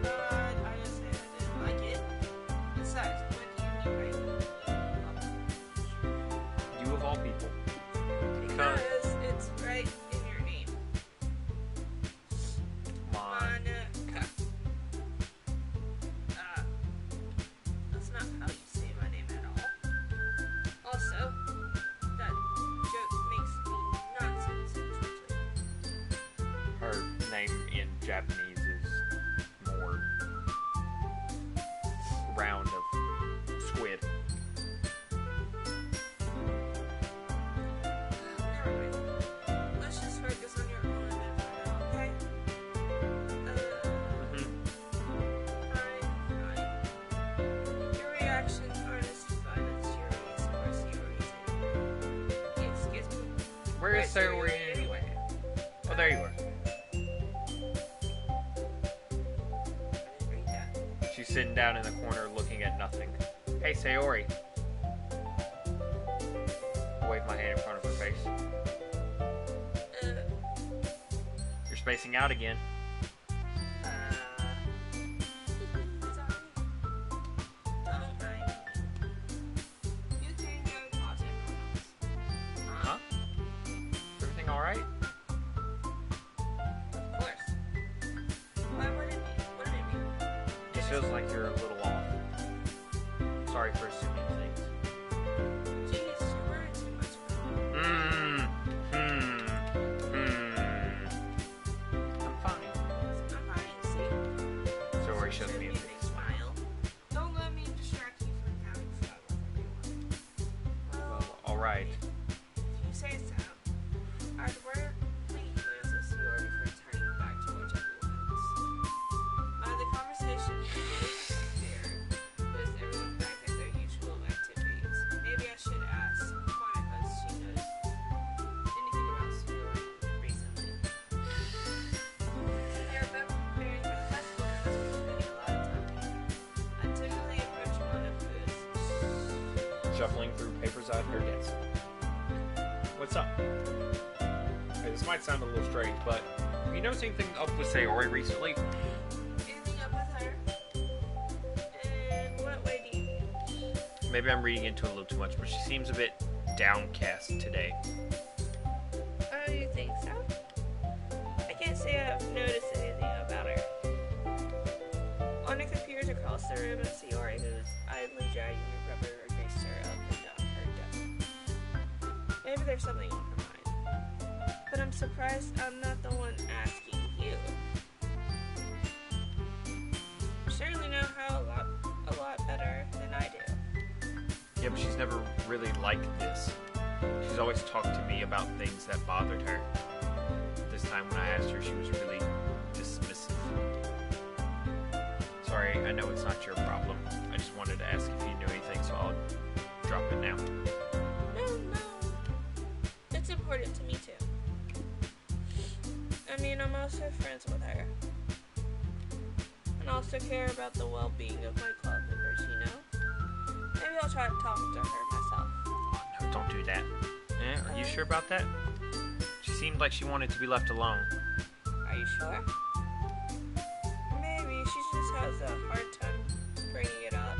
I just said I didn't like it. Besides, what do you mean by You of all people. because it's right in your name. Monica. That's not how you say my name at all. Also, that joke makes me nonsense. Her name in Japanese is more round of squid. Never mind. Let's just focus on your own event for now, okay? Fine. Your reactions aren't as fun as Yuri's or Sayori's. Excuse me. Where is Where's Sayori Sayori anyway? Oh, there you are. I didn't read that. She She's sitting down in the corner looking at nothing. Hey, Sayori. Wave my hand in front of her face. You're spacing out again. Sorry. Don't mind me. You can go talk to everyone else. Huh? Is everything alright? Of course. Why would it be? What did it mean? It feels like you're a little off. Sorry for assuming things. Jeez, you worry too much for me. I'm fine. I'm fine, see? Sayori shows me a Big face. smile. Don't let me distract you from having fun with everyone. Well, alright. If you say so, I'd really lose a Sayori for turning back towards everyone else. The conversation there was everyone back at their usual activities. Maybe I should ask Monica if she knows anything about Sayori recently. They're both preparing for the festival and must be spending a lot of time together. I typically approach Monica who's Shuffling through papers at her desk. What's up? Okay, this might sound a little strange, but have you noticed anything up with Sayori recently? ending up with her. In what way do you mean? Maybe I'm reading into it a little too much, but she seems a bit downcast today. Oh, you think so? I can't say I've noticed anything about her. Monica peers across the room at Sayori, who's idly dragging a rubber eraser up and down her desk. Maybe there's something on her mind. But I'm surprised I'm not the one asking you. You certainly know her a lot better than I do. Yeah, but she's never really like this. She's always talked to me about things that bothered her. This time when I asked her, she was really dismissive. Sorry, I know it's not your problem. I just wanted to ask if you knew anything, so I'll drop it now. No. It's important to me too. I mean, I'm also friends with her. And also care about the well-being of my club members, you know? Maybe I'll try to talk to her myself. No, don't do that. Are you sure about that? She seemed like she wanted to be left alone. Are you sure? Maybe she just has a hard time bringing it up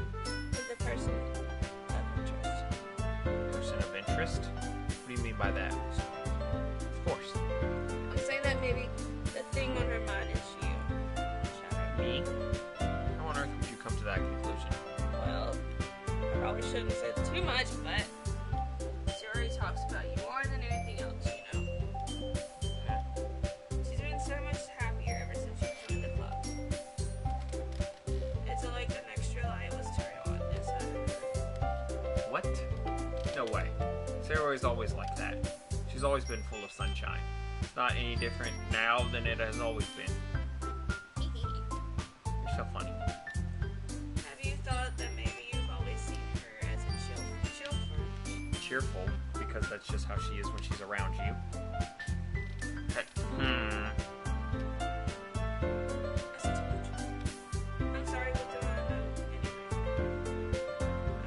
with the person of interest. Person of interest? What do you mean by that? Of course. I'm saying that maybe the thing on her mind is you. Shadow. Me? How on earth would you come to that conclusion? Well, I probably shouldn't have said too much, but Sayori talks about you more than anything else, you know. She's been so much happier ever since she joined the club. It's like an extra light was turned on inside of her. What? No way. Sayori's always like that. She's always been full of sunshine. It's not any different now than it has always been. You're so funny. Have you thought that maybe you've always seen her as a chauffeur? Cheerful, because that's just how she is when she's around you. That's too much. I'm sorry, what do I know anyway?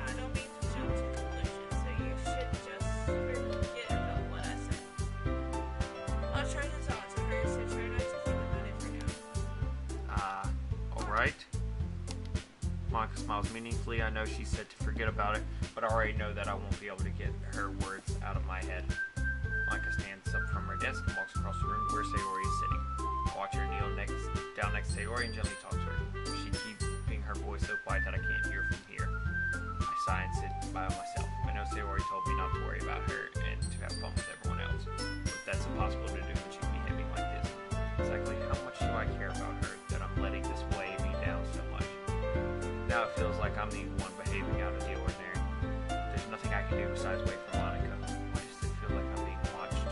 I don't mean to jump to conclusions, so you should just forget about what I said. I'll try to talk to her, so try not to think about it for now. Alright. Monica smiles meaningfully. I know she said to forget about it, but I already know that I won't be able to get her words out of my head. Monica stands up from her desk and walks across the room to where Sayori is sitting. I watch her kneel down next to Sayori and gently talk to her. She keeping her voice so quiet that I can't hear from here. I sigh and sit by myself. I know Sayori told me not to worry about her and to have fun with everyone else, but that's impossible to do when she's behaving like this. Exactly how much do I care about her that I'm letting this weigh me down so much? Now it feels like I'm the one behaving out of the ordinary. There's nothing I can do besides wait for Monica. Why does it feel like I'm being watched?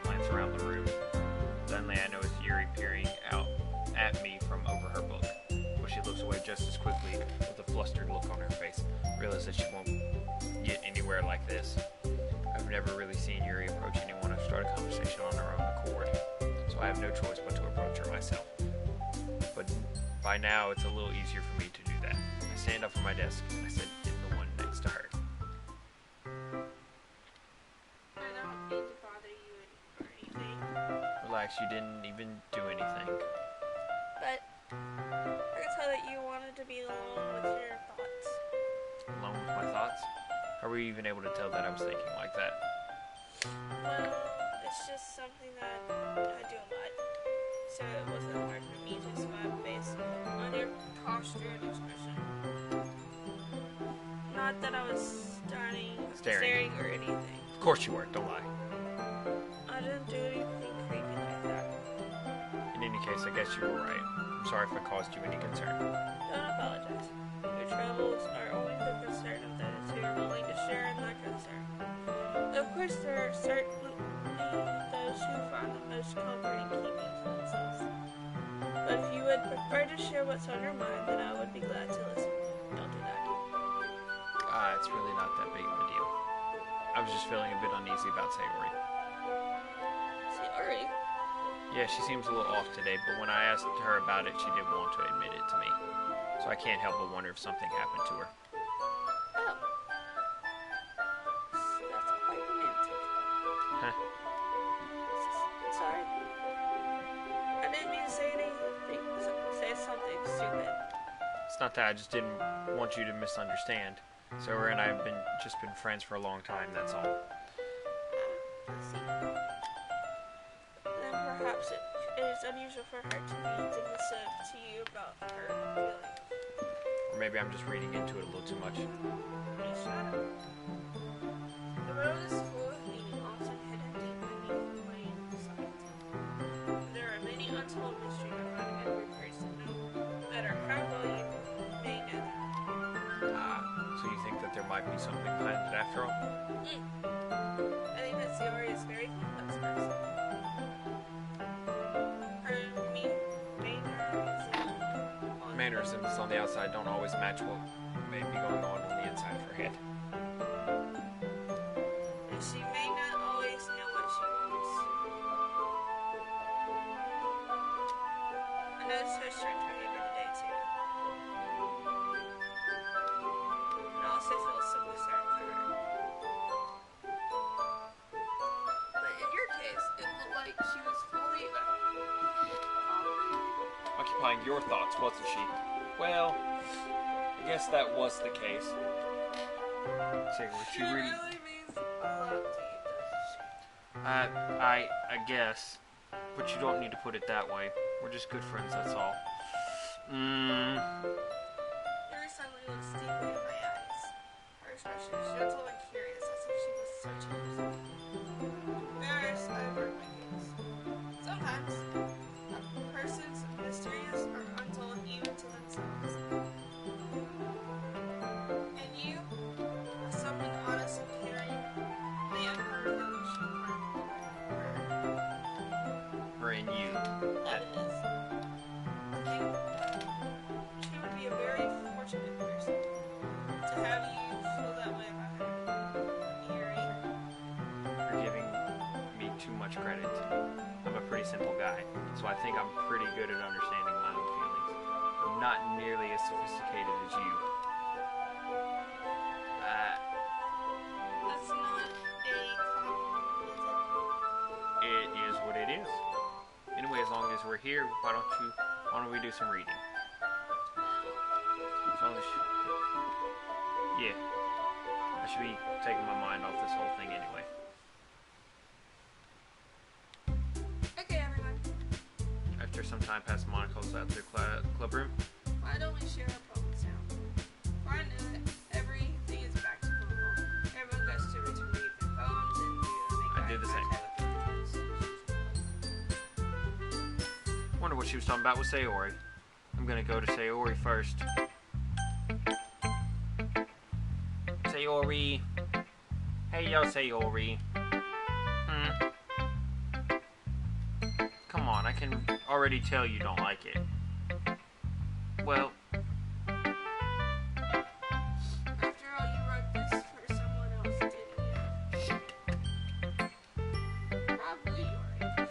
Glance around the room. Suddenly I notice Yuri peering out at me from over her book. But she looks away just as quickly with a flustered look on her face. Realize that she won't get anywhere like this. I've never really seen Yuri approach anyone or start a conversation on her own accord. So I have no choice but to approach her myself. But by now it's a little easier for me to stand up from my desk. I said, in the one next to her. I don't mean to bother you or anything, Relax, you didn't even do anything. but I can tell that you wanted to be alone with your thoughts. Alone with my thoughts? How were you even able to tell that I was thinking like that? Well, it's just something that I do a lot, so it wasn't hard for me to spot based on your posture and expression. Not that I was staring or anything. Of course you were, don't lie. I didn't do anything creepy like that. In any case, I guess you were right. I'm sorry if I caused you any concern. Don't apologize. Your troubles are only the concern of those who are willing to share in that concern. Of course, there are certainly those who find the most comfort in keeping to themselves. But if you would prefer to share what's on your mind, then I would be glad to listen. Don't do that. It's really not that big of a deal. I was just feeling a bit uneasy about Sayori. Sorry. Yeah, she seems a little off today, but when I asked her about it, she didn't want to admit it to me. So I can't help but wonder if something happened to her. Oh. That's quite romantic. Huh. Sorry. I didn't mean to say something stupid. It's not that, I just didn't want you to misunderstand. Sayori and I have just been friends for a long time, that's all. I see. Then perhaps it is unusual for her to be dismissive to you about her feelings. Or maybe I'm just reading into it a little too much. Shut up. The world is full of meaning, often hidden deep beneath plain sight. There are many untold mysteries around every person, no matter how well you may know them. So you think that there might be something behind it after all? I think that Sayori is a very complex person. Her mannerisms on the outside don't always match what may be going on the inside of her head. She may not always know what she wants. I noticed her strange behavior today too. And I also feel simply sorry for her. But in your case, it looked like she was fully Occupying your thoughts, wasn't she? Well, I guess that was the case. Say, what She you reading? really means a lot to you, doesn't she? I guess. But you don't need to put it that way. We're just good friends, that's all. Your suddenly looks deeply in my eyes. Her expression is gentle and curious, as if she was searching for something. Embarrassed, I avert my gaze. Sometimes, a person's mysterious or untold even to themselves. And you, as something honest and caring, may unearth that which you find Or in you. that is. I think she would be a very fortunate person to have you feel that way about her. Eerie. You're giving me too much credit. I'm a pretty simple guy, so I think I'm pretty good at understanding my own feelings. I'm not nearly as sophisticated as you. That's not a compliment, is It is what it is. Anyway, as long as we're here, why don't we do some reading? As long as yeah. I should be taking my mind off this whole thing anyway. it? Okay, everyone. After some time past Monica goes out to the club room. Why don't we share our problems now? For I know that everything is back to normal. Everyone goes to read their poems and I do the same. same. Wonder what she was talking about with Sayori. I'm gonna go to Sayori first. Sayori. Hey yo, Sayori. Come on, I can already tell you don't like it. Well, After all, you wrote this for someone else, didn't you? Probably you're right.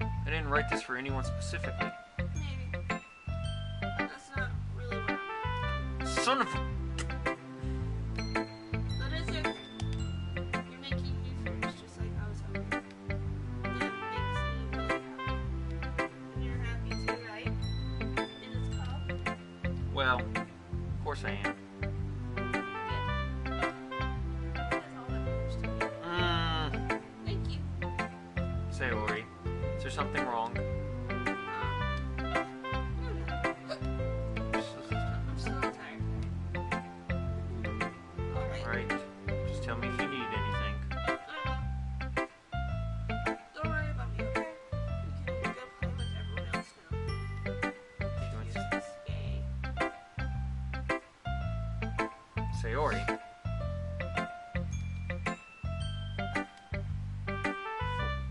I didn't write this for anyone specifically. Maybe. son of a... But it's okay. You're making me furious just like I was hoping. That makes me really happy. And you're happy too, right? In this cup? Well, of course I am. That's all that matters to me. Thank you. Sayori, is there something wrong? I'm still tired. Alright. Alright, just tell me if you need anything. Don't worry about me, okay? We can go play with everyone else now. Use this game. Sayori.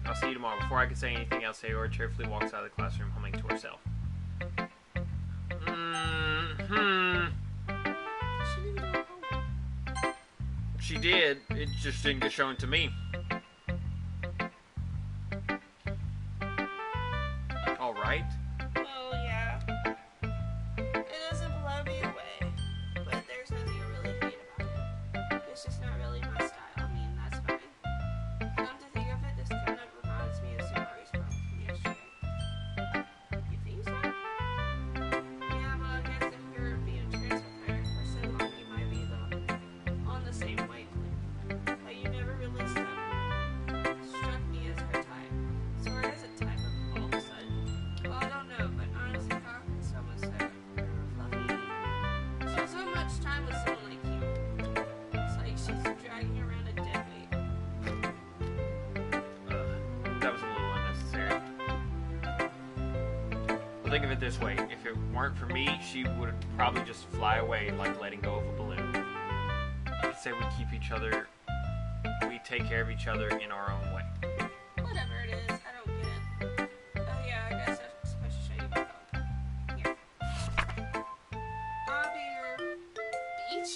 I'll see you tomorrow. Before I can say anything else, Sayori cheerfully walks out of the classroom, humming to herself. She didn't do her homework. She did. It just didn't get shown to me. Alright. Well, yeah. It doesn't blow me away, but there's nothing I really hate about it. It's just not really my style. I mean, that's fine. Come to think of it, this kind of reminds me of Sumari's problem from yesterday. You think so? Yeah, but I guess if you're being transparent for so long, you might be on the same wavelength. But you never really struck me as her type. So where is it type of all of a sudden? Well, I don't know, but honestly, how can someone say fluffy? Spend so much time with someone like you. It's like she's dragging around a dead weight. That was a little unnecessary. Well, think of it this way. If it weren't for me, she would probably just fly away like letting go of a balloon. I'd say we keep each other... We take care of each other in our own way. Whatever it is, I don't get it. Oh yeah, I guess I'm supposed to show you my book. Here. I'll be your beach.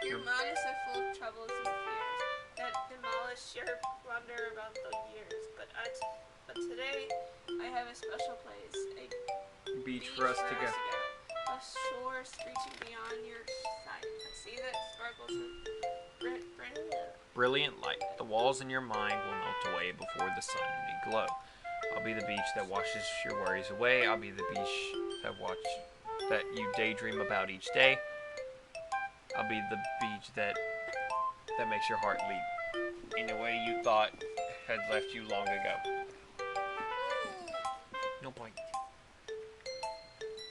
Your mind is so full of troubles and fears that demolish your wonder about the years. But today, I have a special place. A Beach for us to go. A shore reaching beyond your sight. I see that sparkles with Brilliant light. The walls in your mind will melt away before the sun may glow. I'll be the beach that washes your worries away. I'll be the beach that you daydream about each day. I'll be the beach that makes your heart leap in a way you thought had left you long ago. No point.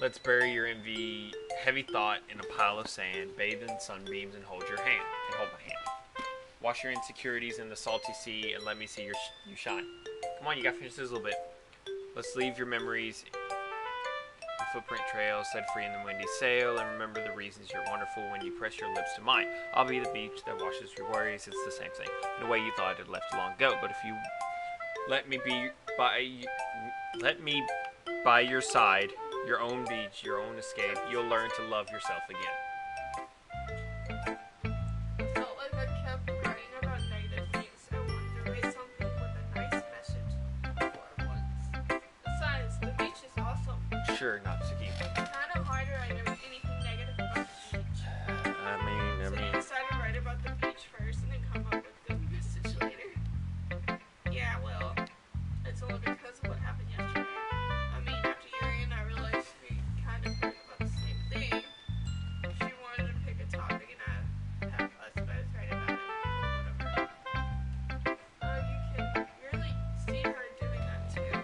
Let's bury your heavy thought in a pile of sand, bathe in sunbeams, and hold my hand. Wash your insecurities in the salty sea, and let me see you shine. Come on, you gotta finish this a little bit. Let's leave your memories in footprint trails, set free in the windy sail, and remember the reasons you're wonderful when you press your lips to mine. I'll be the beach that washes your worries. It's the same thing, in a way you thought it had left long ago. But if you let me by your side, your own beach, your own escape, you'll learn to love yourself again. I felt like I kept writing about negative things. I wanted to write something with a nice message for once. Besides, the beach is awesome. Sure, Natsuki. Kind of hard to write anything negative about the beach. So you decided to write about the beach first and then come up with the message later. Yeah, well, it's all because of what happened yesterday. I mean, after Yuri and I realized we kind of heard about the same thing, she wanted to pick a topic and have us both write about it or whatever. You can really see her doing that too.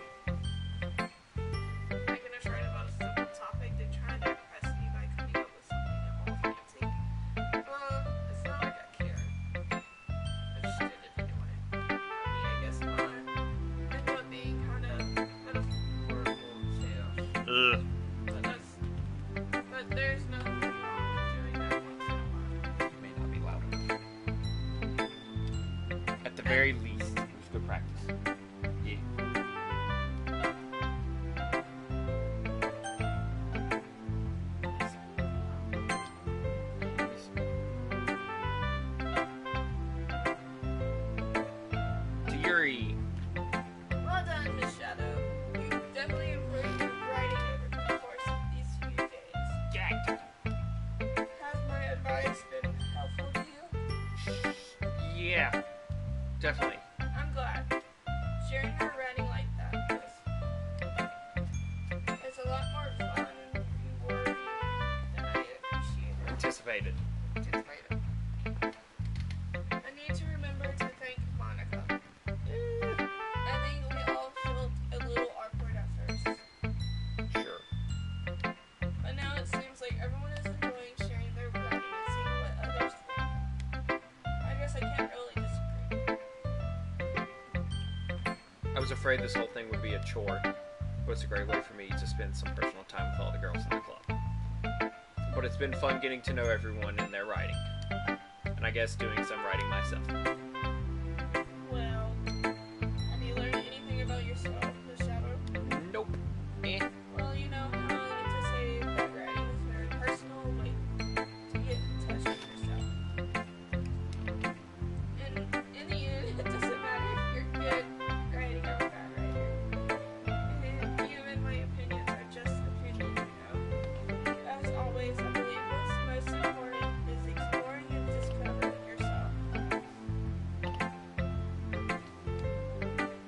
Making us write about a simple topic, then trying to impress me by coming up with something all fancy. It's not like I care. I just did it anyway. I mean, I guess mine ended up being kind of anticipated. I need to remember to thank Monica. I think we all felt a little awkward at first. Sure. But now it seems like everyone is enjoying sharing their writing and seeing what others think. I guess I can't really disagree. I was afraid this whole thing would be a chore, but it's a great way for me to spend some personal time with all the girls in the club. But it's been fun getting to know everyone and their writing. And I guess doing some writing myself. Well, have you learned anything about yourself, Miss Shadow? Nope. Eh. Well, you know how I like to say that writing is a very personal way to get in touch with yourself. And in the end, it doesn't matter if you're good writing or a bad writer. And even my opinions are just opinions, you know. As always, I believe what's most important is exploring and discovering yourself.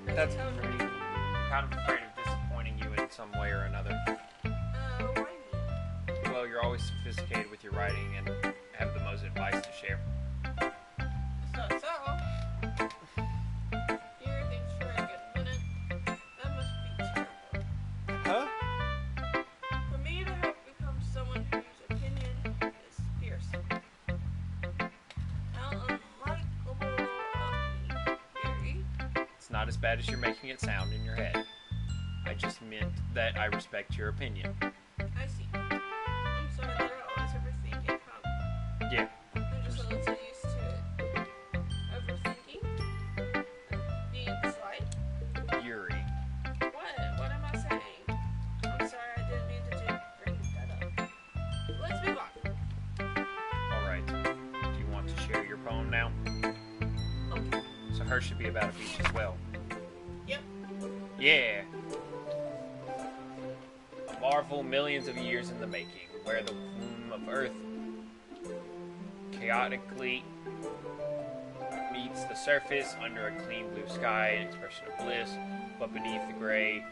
That's pretty. I'm kind of afraid of disappointing you in some way or another. Why me? Well, you're always sophisticated with your writing and have the most advice to share. So. Here, thanks for a good minute. That must be terrible. Huh? For me to have become someone whose opinion is fierce. How unlikable of me, Gary. It's not as bad as you're making it sound in your head. I just meant that I respect your opinion. I see. I'm sorry that I always overthink it, huh? Yeah. I'm just a little used to it. Overthinking? Being slight? Yuri. What? What am I saying? I'm sorry, I didn't mean to bring that up. Let's move on. Alright. Do you want to share your poem now? Okay. So hers should be about a beach as well. Yep. Yeah. A marvel millions of years in the making, where the womb of Earth chaotically meets the surface under a clean blue sky, an expression of bliss, but beneath the gray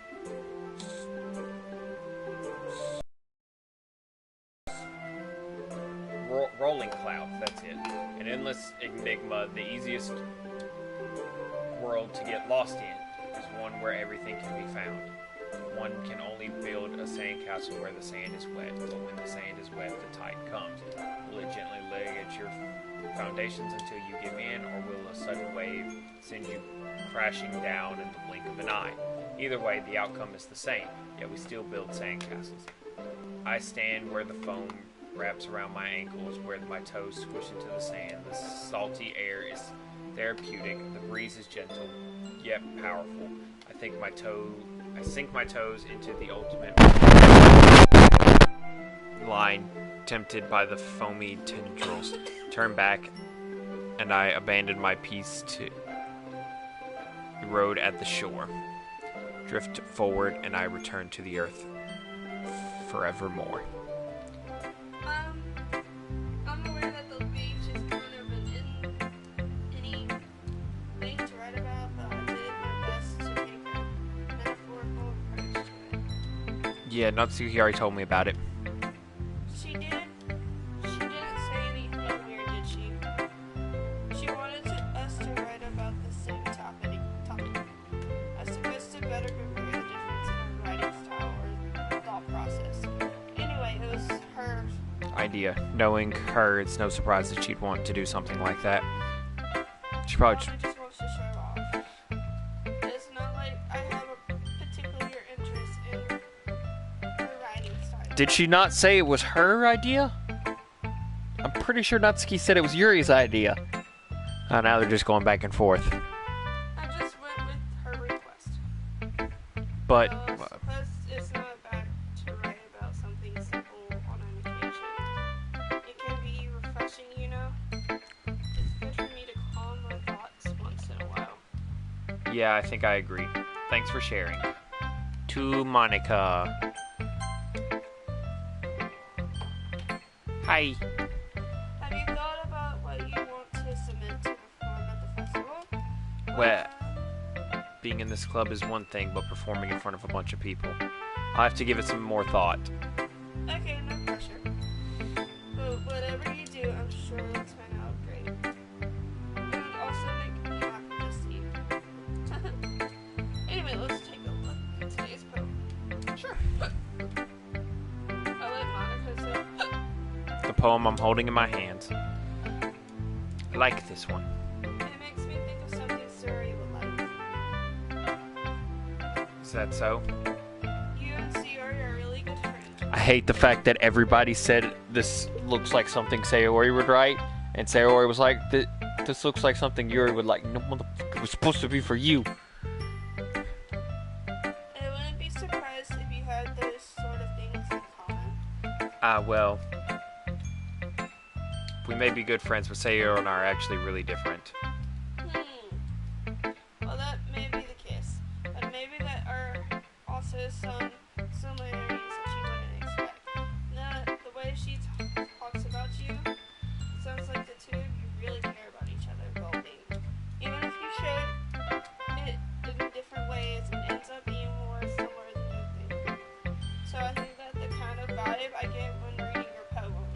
rolling clouds, that's it. An endless enigma, the easiest world to get lost in is one where everything can be found. One can only build a sandcastle where the sand is wet, but when the sand is wet, the tide comes. Will it gently lay at your foundations until you give in, or will a sudden wave send you crashing down in the blink of an eye? Either way, the outcome is the same, yet we still build sandcastles. I stand where the foam wraps around my ankles, where my toes squish into the sand. The salty air is therapeutic, the breeze is gentle, yet powerful. I sink my toes into the ultimate line, tempted by the foamy tendrils. Turn back, and I abandon my piece to erode at the shore. Drift forward, and I return to the earth forevermore. I'm aware that the beach is kind of an any thing to write about, but I did my best to make a metaphorical approach to it. Yeah, Natsuki already told me about it. She did. She didn't say anything weird, did she? She wanted us to write about the same topic. I suppose to better compare the difference in her writing style or thought process. Anyway, it was her Idea. Knowing her, it's no surprise that she'd want to do something like that. She probably. Mama just wants to show off. It's not like I have a particular interest in her writing style. Did she not say it was her idea? I'm pretty sure Natsuki said it was Yuri's idea. Oh, now they're just going back and forth. I just went with her request. But Suppose it's not bad to write about something simple on an occasion. It can be refreshing, you know? It's good for me to calm my thoughts once in a while. yeah, I think I agree. Thanks for sharing. To Monica. Hi. Have you thought about what you want to submit to perform at the festival? Well, being in this club is one thing, but performing in front of a bunch of people, I'll have to give it some more thought. Okay, no pressure. But whatever you do. I'm sure it'll turn out great. It would also make me happy to see. Anyway, let's take a look at today's poem. Sure. I'll let Monica say. The poem I'm holding in my hands. I like this one. It makes me think of something Suri would like. Is that so? You and Sayori are really good friends. I hate the fact that everybody said this looks like something Sayori would write, and Sayori was like, this looks like something Yuri would like. No, motherfucker, it was supposed to be for you. I wouldn't be surprised if you had those sort of things in common. Well, we may be good friends, but Sayori and I are actually really different. Well, that may be the case, but maybe there are also some similarities that you wouldn't expect. The way she talks about you, it sounds like the two of you really care about each other's well-being. Even if you share it in different ways, it ends up being more similar than you think. So I think that's the kind of vibe I get when reading your poem.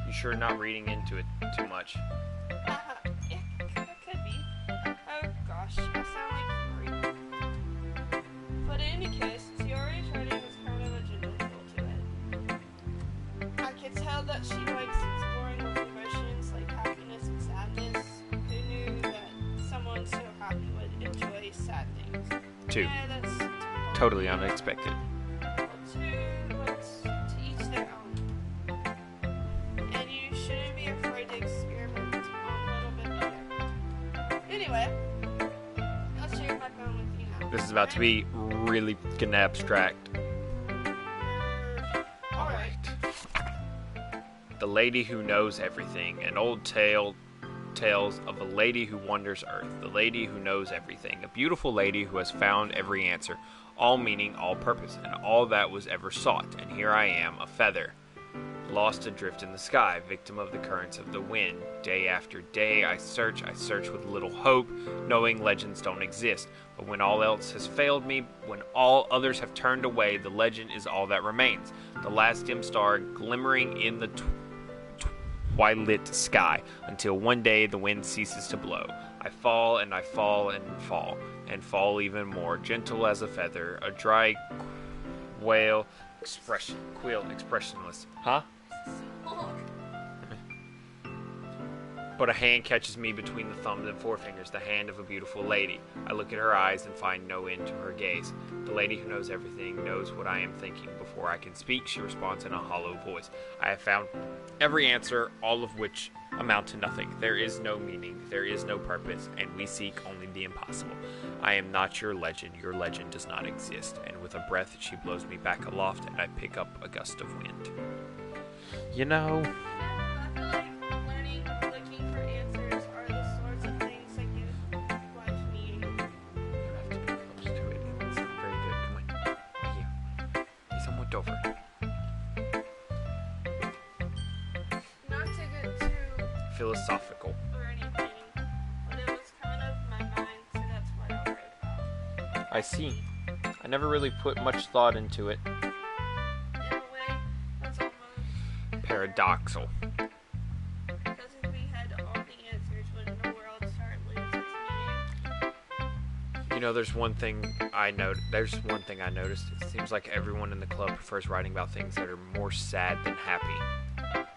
You sure not reading into it too much? It could be. Oh gosh, I sound like Rory. But in any case, Sayori's writing was kind of a gentle feel to it. I could tell that she likes exploring with emotions like happiness and sadness. Who knew that someone so happy would enjoy sad things? Two. Yeah, that's Totally unexpected. well, to each their own. And you shouldn't be afraid to experiment a little bit better. Anyway, I'll share my phone with you now. This is about to be really fucking abstract. Alright. The Lady Who Knows Everything. An old tales of a lady who wanders earth. The lady who knows everything. A beautiful lady who has found every answer. All meaning, all purpose, and all that was ever sought. And here I am, a feather, lost adrift in the sky, victim of the currents of the wind. Day after day I search with little hope, knowing legends don't exist. But when all else has failed me, when all others have turned away, the legend is all that remains. The last dim star glimmering in the twilight sky, until one day the wind ceases to blow. I fall and I fall and fall, and fall even more, gentle as a feather, a dry quail expressionless. Huh? But a hand catches me between the thumbs and forefingers, the hand of a beautiful lady. I look at her eyes and find no end to her gaze. The lady who knows everything knows what I am thinking. Before I can speak, she responds in a hollow voice. I have found every answer, all of which amount to nothing. There is no meaning, there is no purpose, and we seek only the impossible. I am not your legend does not exist. And with a breath, she blows me back aloft, and I pick up a gust of wind. You know, I feel like learning, looking for answers are the sorts of things that give life meaning. You have to be close to it. It's not very good. Come on. Right here. He's almost over. Not to get too Philosophical. or anything, but it was kind of my mind, so that's what I'll write about. I see. I never really put much thought into it. In a way, that's almost Paradoxal. because if we had all the answers, wouldn't the world start losing its meaning? You know, there's one thing I noticed. It seems like everyone in the club prefers writing about things that are more sad than happy. Are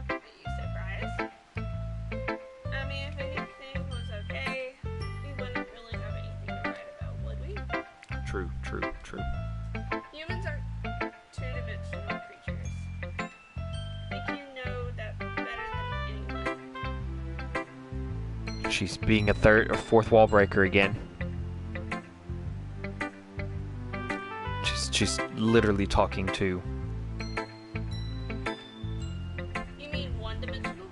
you surprised? I mean, if anything was okay, we wouldn't really have anything to write about, would we? True. Humans are two-dimensional creatures. I think you know that better than anyone. She's being a third or fourth wall breaker again. She's literally talking to. You mean one-dimensional?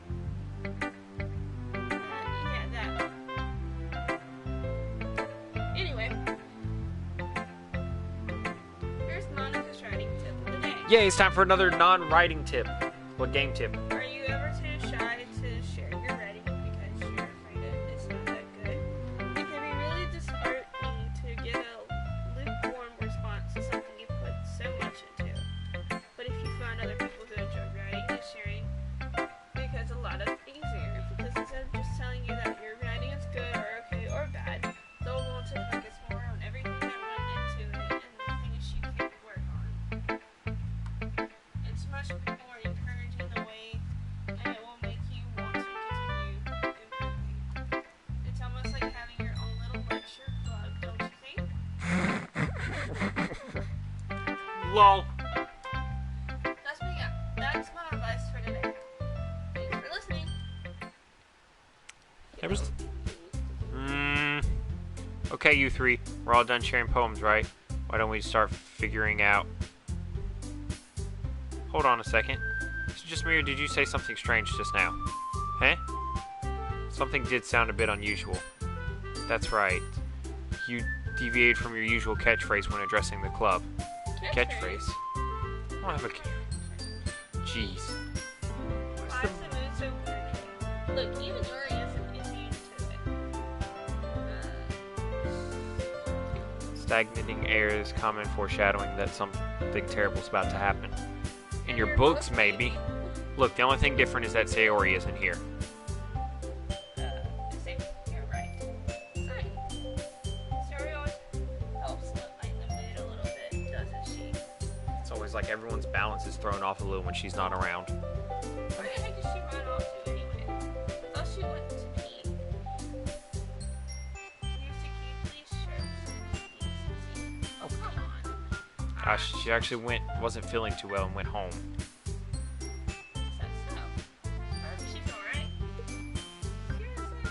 Yeah, that. Anyway. Here's Monica's writing tip of the day. Yay, it's time for another non-writing tip. What game tip? Are you ever too shy to share your writing because you're afraid it's not that good? It can be really disheartening to get a lukewarm response to something you put so much into. But if you find other people who enjoy writing, to share lol. That's my advice for today. Thanks for listening. There was. Okay, you three. We're all done sharing poems, right? Why don't we start figuring out. Hold on a second. Is it just me or did you say something strange just now? Huh? Something did sound a bit unusual. That's right. You deviated from your usual catchphrase when addressing the club. Catchphrase? I don't have a catchphrase. Jeez. Why is the mood so weird? Look, even Yuri isn't immune to it. Stagnating air is common foreshadowing that something terrible is about to happen. In your books, maybe. Look, the only thing different is that Sayori isn't here. You're right. Sorry. Sayori always helps lighten the mood a little bit, doesn't she? It's always like everyone's balance is thrown off a little when she's not around. Where the heck did she run off to anyway? I thought she went to pee. Oh, come on. She actually wasn't feeling too well and went home. She's alright. Seriously?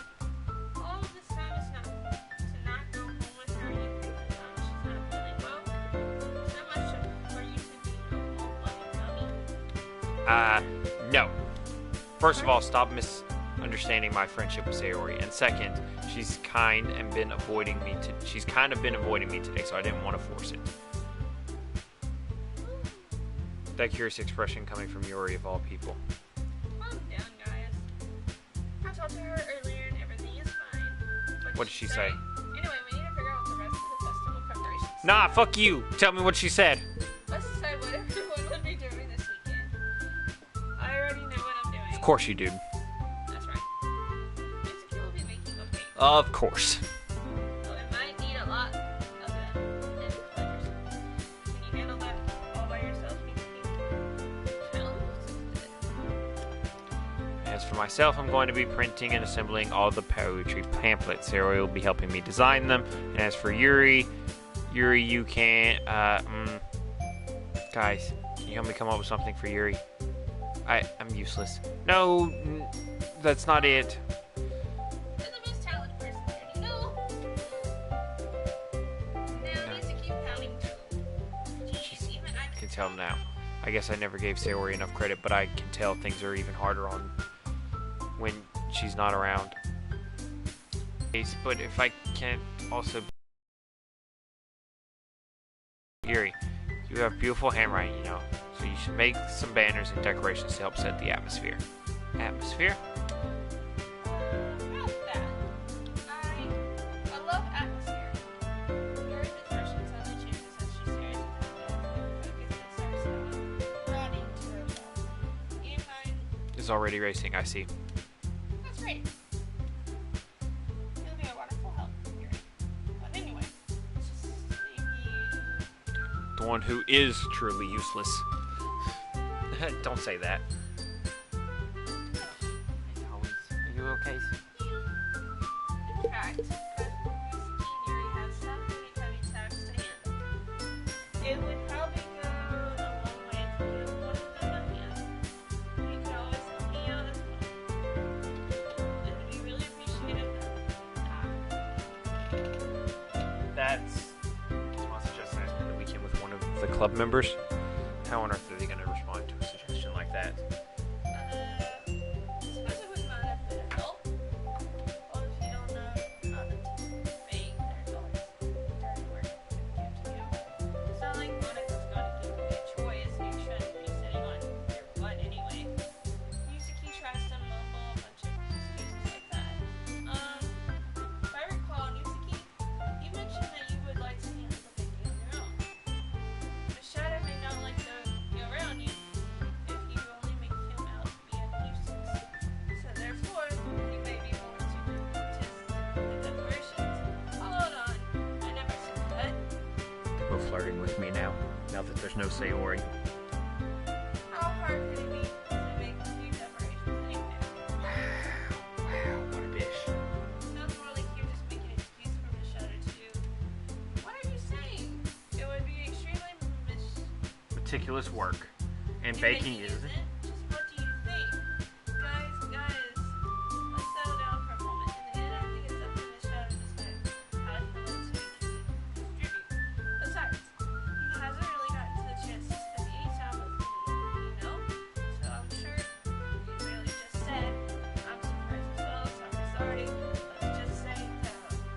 All of this time is not to not go home with her and she's not feeling well? So much for you to be a loving dummy? No. First of all, stop misunderstanding my friendship with Sayori. And second, she's kind and been avoiding me she's kind of been avoiding me today, so I didn't want to force it. That curious expression coming from Yuri of all people. Calm down, guys. I talked to her earlier and everything is fine. What did she say? Anyway, we need to figure out the rest of the festival preparations. Nah, fuck you. Tell me what she said. Let's decide what everyone would be doing this weekend. I already know what I'm doing. Of course you do. That's right. Mitsuki will be making a paint. Of course. So it might need a lot of that and colors. Can you handle that all by yourself, Mitsuki? Well, As for myself, I'm going to be printing and assembling all the poetry pamphlets. Sayori will be helping me design them. And as for Yuri, you can't, guys, can you help me come up with something for Yuri? I'm useless. No, that's not it. You're the most talented person there, you know? Now needs to keep pounding through. Jeez, even I I can tell now. I guess I never gave Sayori enough credit, but I can tell things are even harder on when she's not around. But if I can't also... Yuri, you have beautiful handwriting, you know, so you should make some banners and decorations to help set the atmosphere. Atmosphere? About that. I love atmosphere. Yuri's expression suddenly changes as she stares at the focus and starts nodding to herself. You find Is already racing, I see. that's right. You'll be a wonderful help, Yuri. But anyway, just leave me. The one who is truly useless. Don't say that. Are you okay? In fact, Mitsuki and Yuri have so many heavy tasks to handle. It would probably go a long way to give one of them a hand. You could always help me out as well. It would be really appreciative of That's my suggestion. I spend the weekend with one of the club members. How on earth are they going to respond to a suggestion like that? I suppose it wouldn't mind a bit of help. Or if you don't know how the team make, there's always dirty work to give to you. It's not like Monica's gonna give you a choice. You shouldn't be sitting on your butt anyway. Yuzuki tries to mumble a bunch of excuses like that. If I recall, Yuzuki, you mentioned that you would like to handle the baby on your own. But Shadow may not like to be around you if you only make him out to be a nuisance. So therefore, you may be more suited to the declarations. Hold on, I never said that. They're both flirting with me now that there's no Sayori. How hard could it be to make two declarations anyway? Wow, what a dish. Sounds more like you're just making an excuse for Miss Shadow to do. What are you saying? It would be extremely meticulous work. And You baking think is. it? Just what do you think? Guys, let's settle down for a moment. And I think it's up to the show to decide how he wants to distribute. Besides, he hasn't really gotten to the chance to spend any time with me, you know? So I'm sure he really just said, I'm surprised as well, so I'm sorry. Let's just say,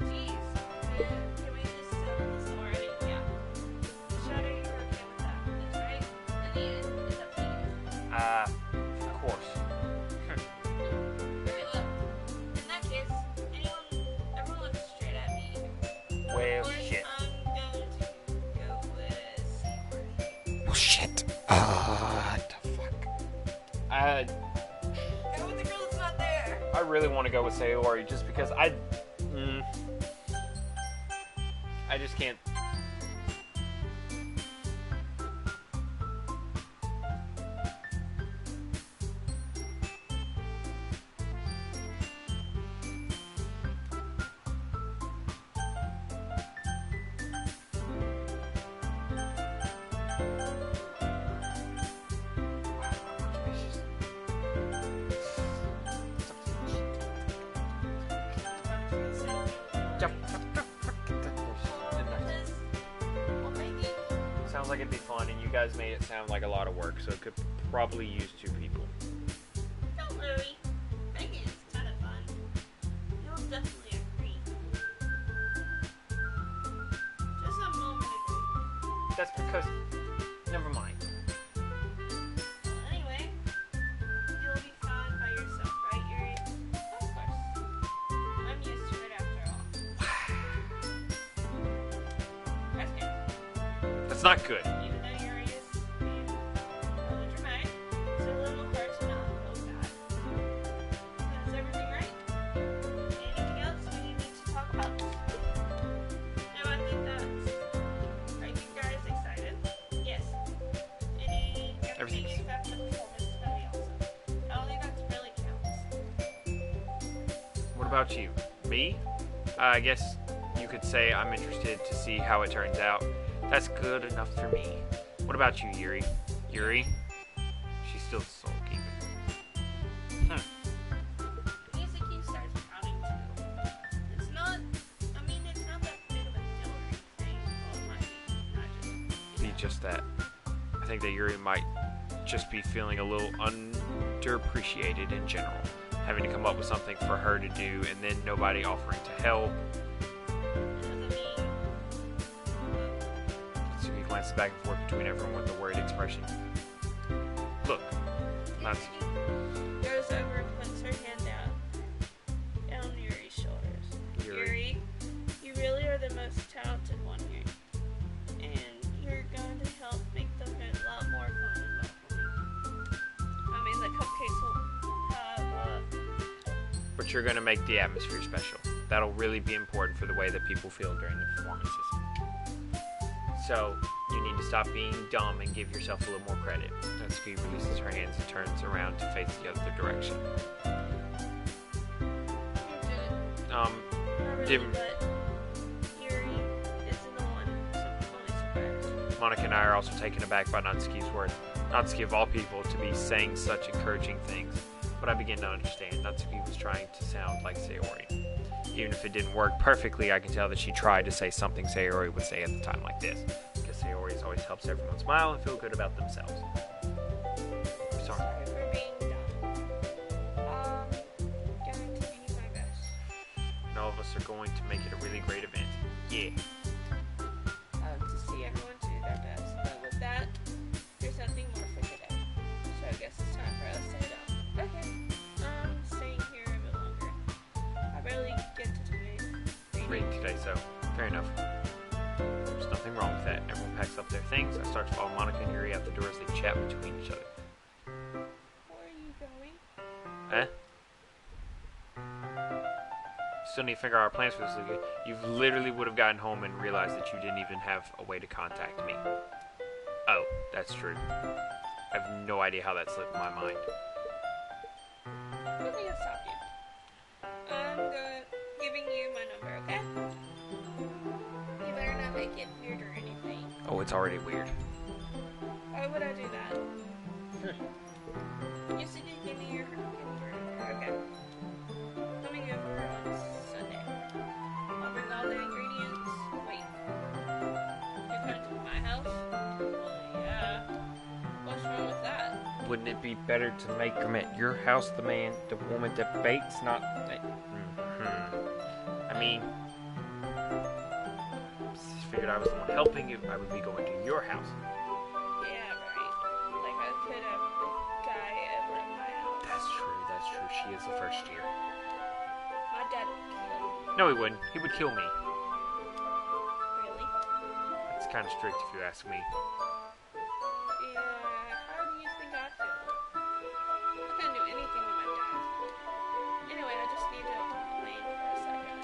geez, can we just settle this already? Yeah. Shadow, you're okay with that, right? And Ian, it's up to you. Of course. Okay, look. In that case, everyone look straight at me. Well, Of course, shit. I'm going to go with Sayori. Oh shit. What the fuck? Go with the girl that's not there. I really want to go with Sayori just because I just can't. Sounds like it'd be fun, and you guys made it sound like a lot of work, so it could probably use 2 people. Don't worry. Making it's kind of fun. You'll definitely agree. Just a moment ago. That's because. Never mind. Well, anyway, you'll be fine by yourself, right, Yuri? Of course. I'm used to it after all. That's good. That's not good. Even though Yuri is being really dramatic, it's a little hard to not feel bad. Is everything right? Anything else we need to talk about? No, I think that's. Are you guys excited? Yes. Everything Everything's- except the performance is really awesome. I don't think that really counts. What about you? Me? I guess you could say I'm interested to see how it turns out. That's good enough for me. What about you, Yuri? Yuri? She's still sulky. Music starts counting too. It's not. I mean, it's not that big of a deal or anything. Well, it might be. Not just. Be just that. I think that Yuri might just be feeling a little underappreciated in general. Having to come up with something for her to do and then nobody offering to help. So he glances back and forth between everyone with a worried expression. Look, not Goes over and puts her hand down Yuri's shoulders. Yuri. You really are the most talented one here. And you're going to help make the event a lot more fun and welcoming. I mean, the cupcakes will have, But you're gonna make the atmosphere special. That'll really be important for the way that people feel during the performances. So, you need to stop being dumb and give yourself a little more credit. Natsuki releases her hands and turns around to face the other direction. not really, Dim- but Yuri isn't the one who's only surprised. Monica and I are also taken aback by Natsuki's words. Natsuki, of all people, to be saying such encouraging things. But I begin to understand. Natsuki was trying to sound like Sayori. Even if it didn't work perfectly, I can tell that she tried to say something Sayori would say at the time like this. Because Sayori always helps everyone smile and feel good about themselves. Sorry. Sorry for being dumb. Going to be my best. And all of us are going to make it a really great event. Yeah. To see everyone do their best. But with that, there's nothing more for today. So I guess it's time for us to head out. Okay. I'm staying here a bit longer. I barely get to do it. Reading today, so fair enough. There's nothing wrong with that. Everyone packs up their things. I start to follow Monica and Yuri out the door as they chat between each other. Where are you going? Eh? Still need to figure out our plans for this, Luca. You literally would have gotten home and realized that you didn't even have a way to contact me. Oh, that's true. I have no idea how that slipped my mind. Nothing can stop you. I'm giving you my number, okay? You better not make it weird or anything. Oh, it's already weird. Why would I do that? You said you'd give me your okay. Coming over on Sunday. I'll bring all the ingredients. Wait. You're coming to my house? Well, yeah. What's wrong with that? Wouldn't it be better to make them at your house, the woman that bakes, not... I mean... Figured I was the one helping you, I would be going to your house. Yeah, right. Like I could have the guy over at my house. That's true. She is the first year. My dad would kill me. No, he wouldn't. He would kill me. Really? It's kind of strict if you ask me. Yeah, how do you think I feel? I couldn't do anything with my dad. Anyway, I just need to complain for a second.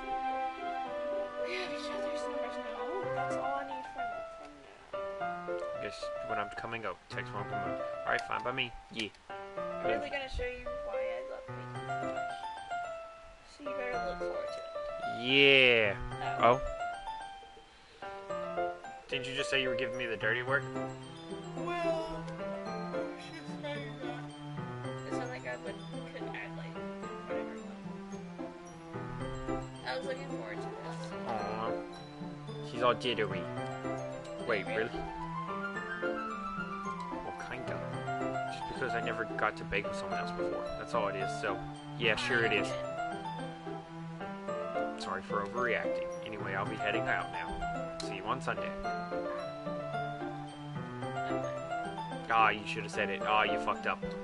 We have each other's numbers now. That's all I need from now. I guess when I'm coming up, text when I'm coming up. Alright, fine by me. Yeah. I'm really gonna show you why I love baking so much. So you better look forward to it. Yeah. Oh. Oh? Didn't you just say you were giving me the dirty work? Well, I should say that. It's not like I could act like whatever. I was looking forward to this. Aww. She's all jittery. Wait, really? Well, kinda. Just because I never got to bake with someone else before. That's all it is, so... Yeah, sure it is. Sorry for overreacting. Anyway, I'll be heading out now. See you on Sunday. Ah, you should have said it. Ah, you fucked up. Even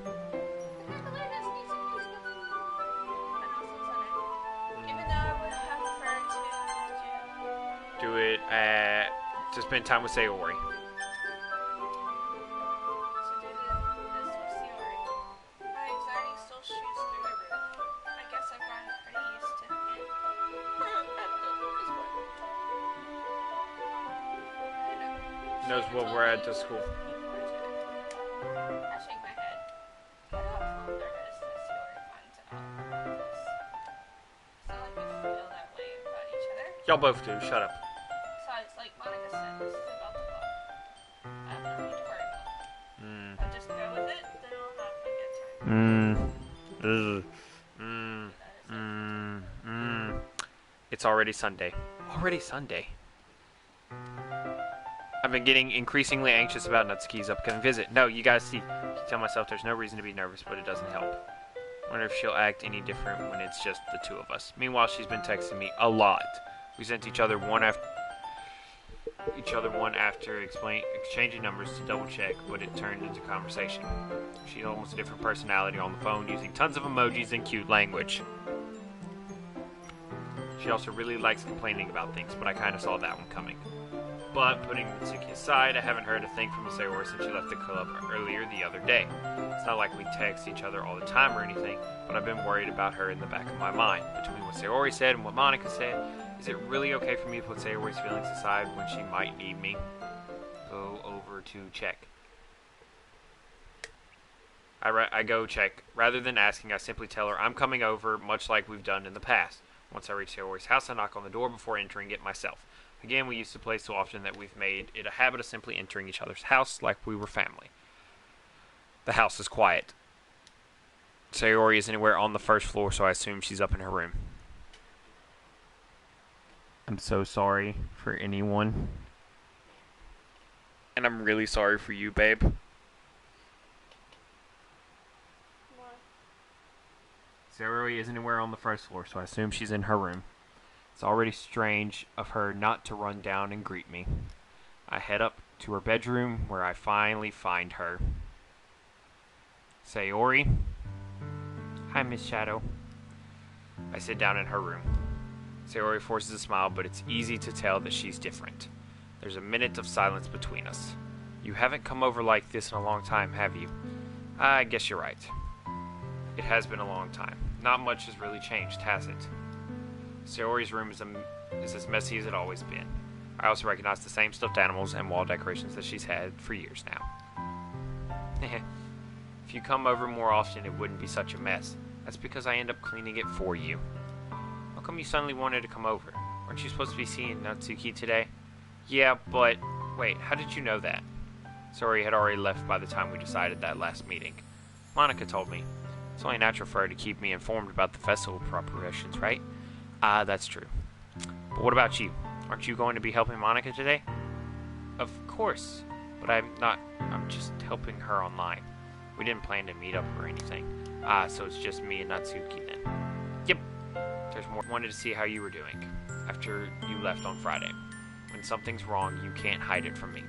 though I would have preferred to Do it to spend time with Sayori. do this with Sayori. My anxiety still shoots through the roof. I guess I've gotten pretty used to it. At this point. I know. Knows what we're at to school. I shake my head. I don't feel nervous that Sayori finds out about this. It's not like we feel that way about each other. Y'all both do. Shut up. Besides, like Monica said, this is about the book. I have nothing to worry about. If I just go with it, then I'll have a good time. It's already Sunday. Already Sunday. I've been getting increasingly anxious about Natsuki's upcoming visit. No, you guys see. I tell myself there's no reason to be nervous, but it doesn't help. I wonder if she'll act any different when it's just the two of us. Meanwhile, she's been texting me a lot. We sent each other one after exchanging numbers to double check, but it turned into conversation. She's almost a different personality on the phone, using tons of emojis and cute language. She also really likes complaining about things, but I kind of saw that one coming. But putting Mitsuki aside, I haven't heard a thing from Sayori since she left the club earlier the other day. It's not like we text each other all the time or anything, but I've been worried about her in the back of my mind. Between what Sayori said and what Monica said, is it really okay for me to put Sayori's feelings aside when she might need me? Go over to check. I go check. Rather than asking, I simply tell her I'm coming over, much like we've done in the past. Once I reach Sayori's house, I knock on the door before entering it myself. Again, we used to play so often that we've made it a habit of simply entering each other's house like we were family. The house is quiet. Sayori is anywhere on the first floor, so I assume she's up in her room. I'm so sorry for anyone. And I'm really sorry for you, babe. Sayori isn't anywhere on the first floor, so I assume she's in her room. It's already strange of her not to run down and greet me. I head up to her bedroom, where I finally find her. Sayori? Hi, Miss Shadow. I sit down in her room. Sayori forces a smile, but it's easy to tell that she's different. There's a minute of silence between us. You haven't come over like this in a long time, have you? I guess you're right. It has been a long time. Not much has really changed, has it? Sayori's room is as messy as it always been. I also recognize the same stuffed animals and wall decorations that she's had for years now. If you come over more often, it wouldn't be such a mess. That's because I end up cleaning it for you. How come you suddenly wanted to come over? Weren't you supposed to be seeing Natsuki today? Yeah, but... Wait, how did you know that? Sayori had already left by the time we decided that last meeting. Monica told me. It's only natural for her to keep me informed about the festival preparations, right? Ah, that's true. But what about you? Aren't you going to be helping Monica today? Of course, but I'm not. I'm just helping her online. We didn't plan to meet up or anything. Ah, so it's just me and Natsuki then. Yep. There's more. Wanted to see how you were doing after you left on Friday. When something's wrong, you can't hide it from me.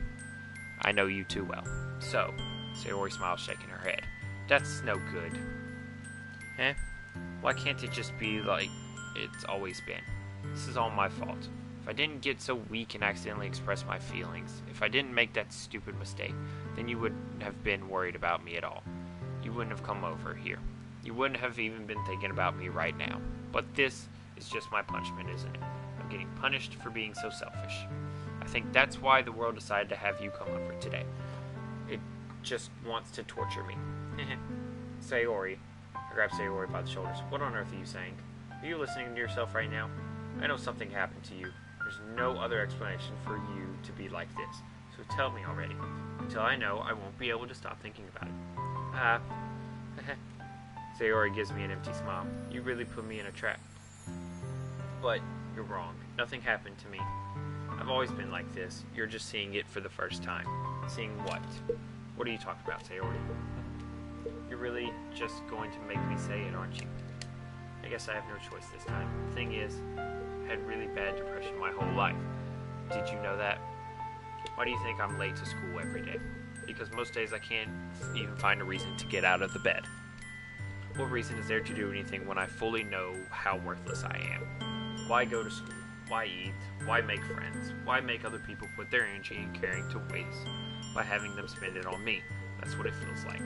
I know you too well. So, Sayori smiled, shaking her head. That's no good. Eh? Why can't it just be like it's always been? This is all my fault. If I didn't get so weak and accidentally express my feelings, if I didn't make that stupid mistake, then you wouldn't have been worried about me at all. You wouldn't have come over here. You wouldn't have even been thinking about me right now. But this is just my punishment, isn't it? I'm getting punished for being so selfish. I think that's why the world decided to have you come over today. It just wants to torture me. Sayori. I grabbed Sayori by the shoulders. What on earth are you saying? Are you listening to yourself right now? I know something happened to you. There's no other explanation for you to be like this. So tell me already. Until I know, I won't be able to stop thinking about it. Sayori gives me an empty smile. You really put me in a trap. But you're wrong. Nothing happened to me. I've always been like this. You're just seeing it for the first time. Seeing what? What are you talking about, Sayori? You're really just going to make me say it, aren't you? I guess I have no choice this time. The thing is, I had really bad depression my whole life. Did you know that? Why do you think I'm late to school every day? Because most days I can't even find a reason to get out of the bed. What reason is there to do anything when I fully know how worthless I am? Why go to school? Why eat? Why make friends? Why make other people put their energy and caring to waste by having them spend it on me? That's what it feels like.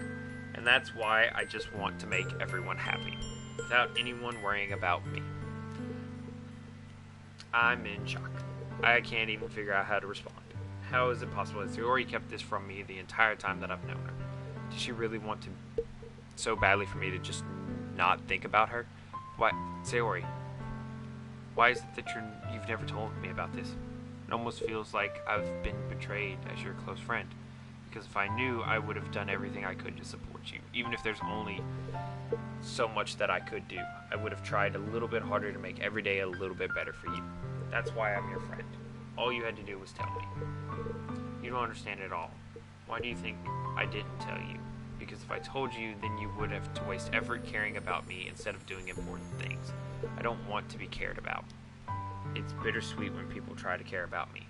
And that's why I just want to make everyone happy, without anyone worrying about me. I'm in shock. I can't even figure out how to respond. How is it possible that Sayori kept this from me the entire time that I've known her? Does she really want to so badly for me to just not think about her? Why, Sayori, why is it that you've never told me about this? It almost feels like I've been betrayed as your close friend. Because if I knew, I would have done everything I could to support you. Even if there's only so much that I could do, I would have tried a little bit harder to make every day a little bit better for you. That's why I'm your friend. All you had to do was tell me. You don't understand at all. Why do you think I didn't tell you? Because if I told you, then you would have to waste effort caring about me instead of doing important things. I don't want to be cared about. It's bittersweet when people try to care about me.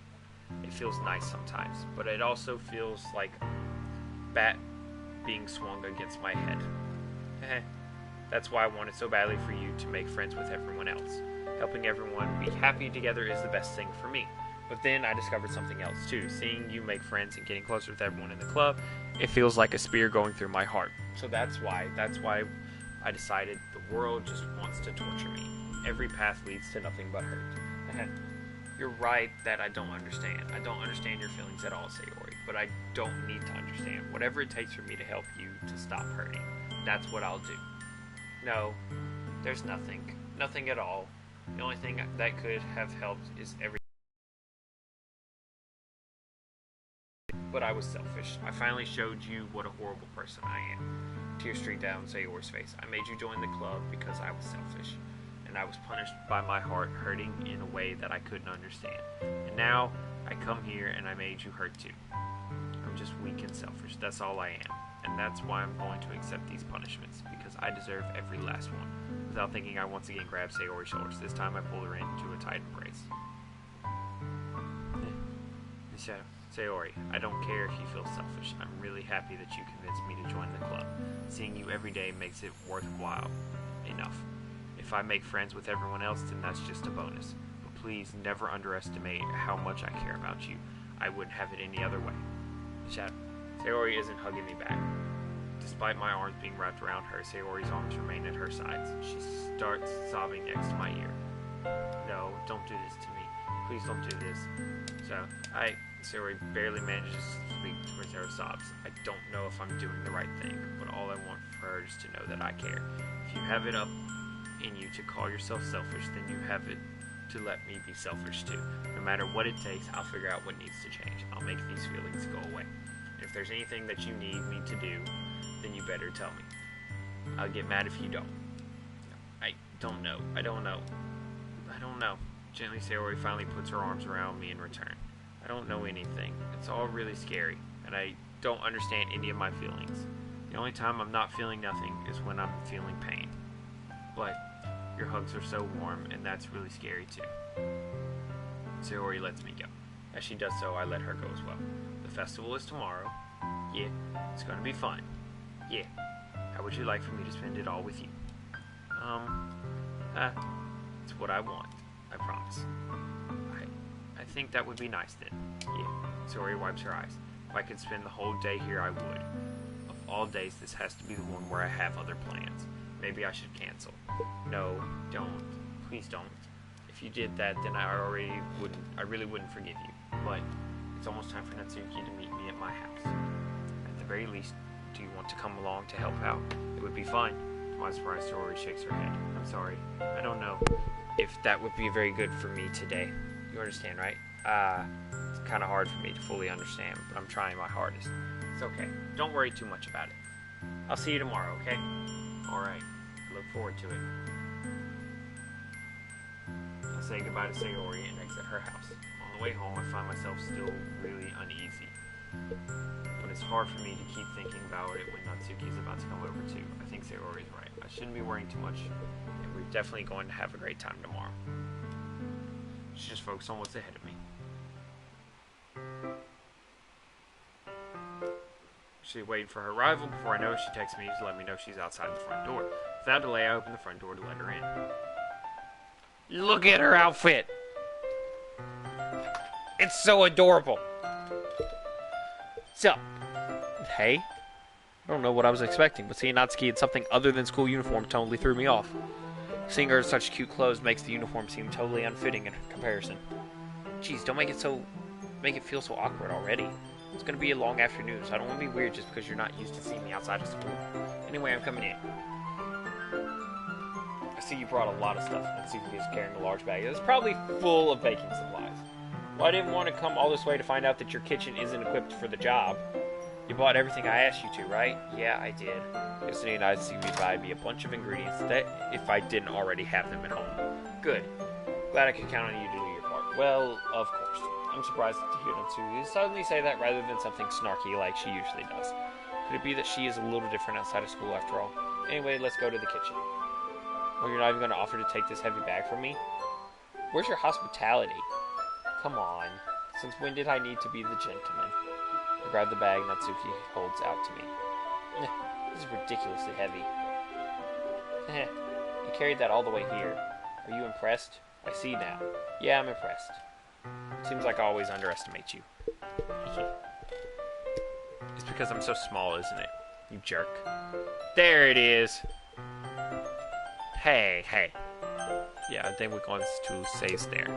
It feels nice sometimes, but it also feels like a bat being swung against my head. That's why I wanted so badly for you to make friends with everyone else. Helping everyone be happy together is the best thing for me. But then I discovered something else too. Seeing you make friends and getting closer with everyone in the club, it feels like a spear going through my heart. So that's why I decided the world just wants to torture me. Every path leads to nothing but hurt. You're right that I don't understand. I don't understand your feelings at all, Sayori, but I don't need to understand. Whatever it takes for me to help you to stop hurting, that's what I'll do. No, there's nothing. Nothing at all. The only thing that could have helped is everything. But I was selfish. I finally showed you what a horrible person I am. Tears streaked down Sayori's face. I made you join the club because I was selfish. And I was punished by my heart hurting in a way that I couldn't understand. And now, I come here and I made you hurt too. I'm just weak and selfish, that's all I am. And that's why I'm going to accept these punishments, because I deserve every last one. Without thinking, I once again grabbed Sayori's shoulders. This time I pulled her into a tight embrace. Sayori, I don't care if you feel selfish. I'm really happy that you convinced me to join the club. Seeing you every day makes it worthwhile enough. If I make friends with everyone else, then that's just a bonus. But please never underestimate how much I care about you. I wouldn't have it any other way. Sayori isn't hugging me back. Despite my arms being wrapped around her, Sayori's arms remain at her sides. She starts sobbing next to my ear. No, don't do this to me. Please don't do this. Sayori barely manages to speak towards her sobs. I don't know if I'm doing the right thing, but all I want for her is to know that I care. If you have it up in you to call yourself selfish, then you have it to let me be selfish too. No matter what it takes, I'll figure out what needs to change. I'll make these feelings go away. If there's anything that you need me to do, then you better tell me. I'll get mad if you don't. I don't know. I don't know. I don't know. Gently, Sayori finally puts her arms around me in return. I don't know anything. It's all really scary, and I don't understand any of my feelings. The only time I'm not feeling nothing is when I'm feeling pain. But your hugs are so warm, and that's really scary too. Sayori lets me go. As she does so, I let her go as well. The festival is tomorrow. Yeah, it's gonna be fun. Yeah. How would you like for me to spend it all with you? It's what I want. I promise. I think that would be nice then. Yeah. Sayori wipes her eyes. If I could spend the whole day here, I would. Of all days, this has to be the one where I have other plans. Maybe I should cancel. No, don't. Please don't. If you did that, then I really wouldn't forgive you. But it's almost time for Natsuki to meet me at my house. At the very least, do you want to come along to help out? It would be fun. To my surprise, Sayori shakes her head. I'm sorry. I don't know if that would be very good for me today. You understand, right? It's kind of hard for me to fully understand, but I'm trying my hardest. It's okay. Don't worry too much about it. I'll see you tomorrow, okay? Alright. Look forward to it. I say goodbye to Sayori and exit her house. On the way home, I find myself still really uneasy. But it's hard for me to keep thinking about it when Natsuki is about to come over too. I think Sayori is right. I shouldn't be worrying too much, and we're definitely going to have a great time tomorrow. Should just focus on what's ahead of me. She's waiting for her arrival. Before I know it, she texts me to let me know she's outside the front door. Without delay, I open the front door to let her in. Look at her outfit! It's so adorable! So, hey? I don't know what I was expecting, but seeing Natsuki in something other than school uniform totally threw me off. Seeing her in such cute clothes makes the uniform seem totally unfitting in comparison. Jeez, don't make it feel so awkward already. It's gonna be a long afternoon, so I don't want to be weird just because you're not used to seeing me outside of school. Anyway, I'm coming in. I see you brought a lot of stuff. Natsuki is carrying a large bag. It's probably full of baking supplies. Well, I didn't want to come all this way to find out that your kitchen isn't equipped for the job. You bought everything I asked you to, right? Yeah, I did. Yesterday night, Natsuki buy me a bunch of ingredients that if I didn't already have them at home. Good. Glad I could count on you to do your part. Well, of course. I'm surprised to hear Natsuki suddenly say that rather than something snarky like she usually does. Could it be that she is a little different outside of school after all? Anyway, let's go to the kitchen. Well, you're not even going to offer to take this heavy bag from me? Where's your hospitality? Come on. Since when did I need to be the gentleman? I grab the bag Natsuki holds out to me. This is ridiculously heavy. You carried that all the way here. Are you impressed? I see now. Yeah, I'm impressed. Seems like I always underestimate you. It's because I'm so small, isn't it? You jerk. There it is! Hey. Yeah, I think we're going to say there.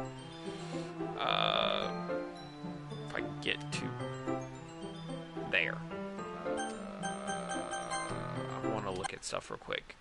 If I can get to there. I want to look at stuff real quick.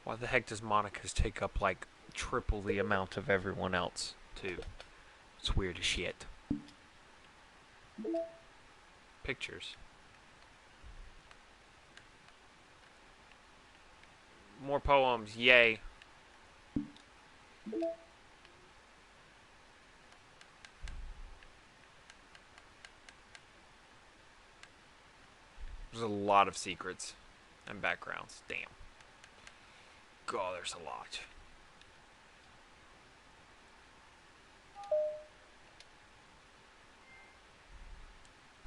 Why the heck does Monica's take up like triple the amount of everyone else too? It's weird as shit. Pictures. More poems, yay. There's a lot of secrets and backgrounds. Damn. God, there's a lot.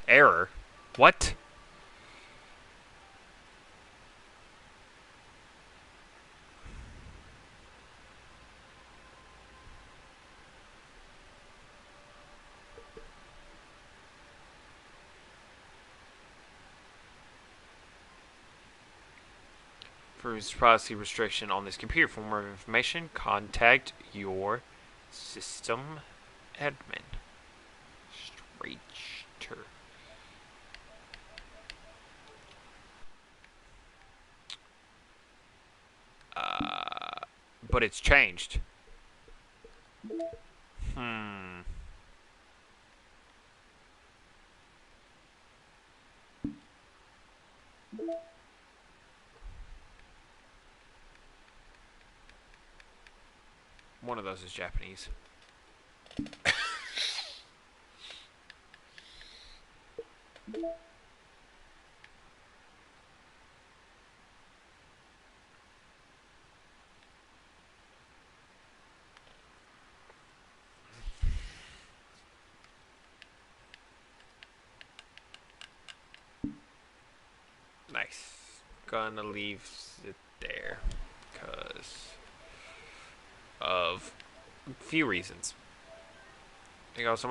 Error? What? For his privacy restriction on this computer, for more information, contact your system admin. Stranger. But it's changed. One of those is Japanese. Nice. Gonna leave it there because of a few reasons. Thank you all so much.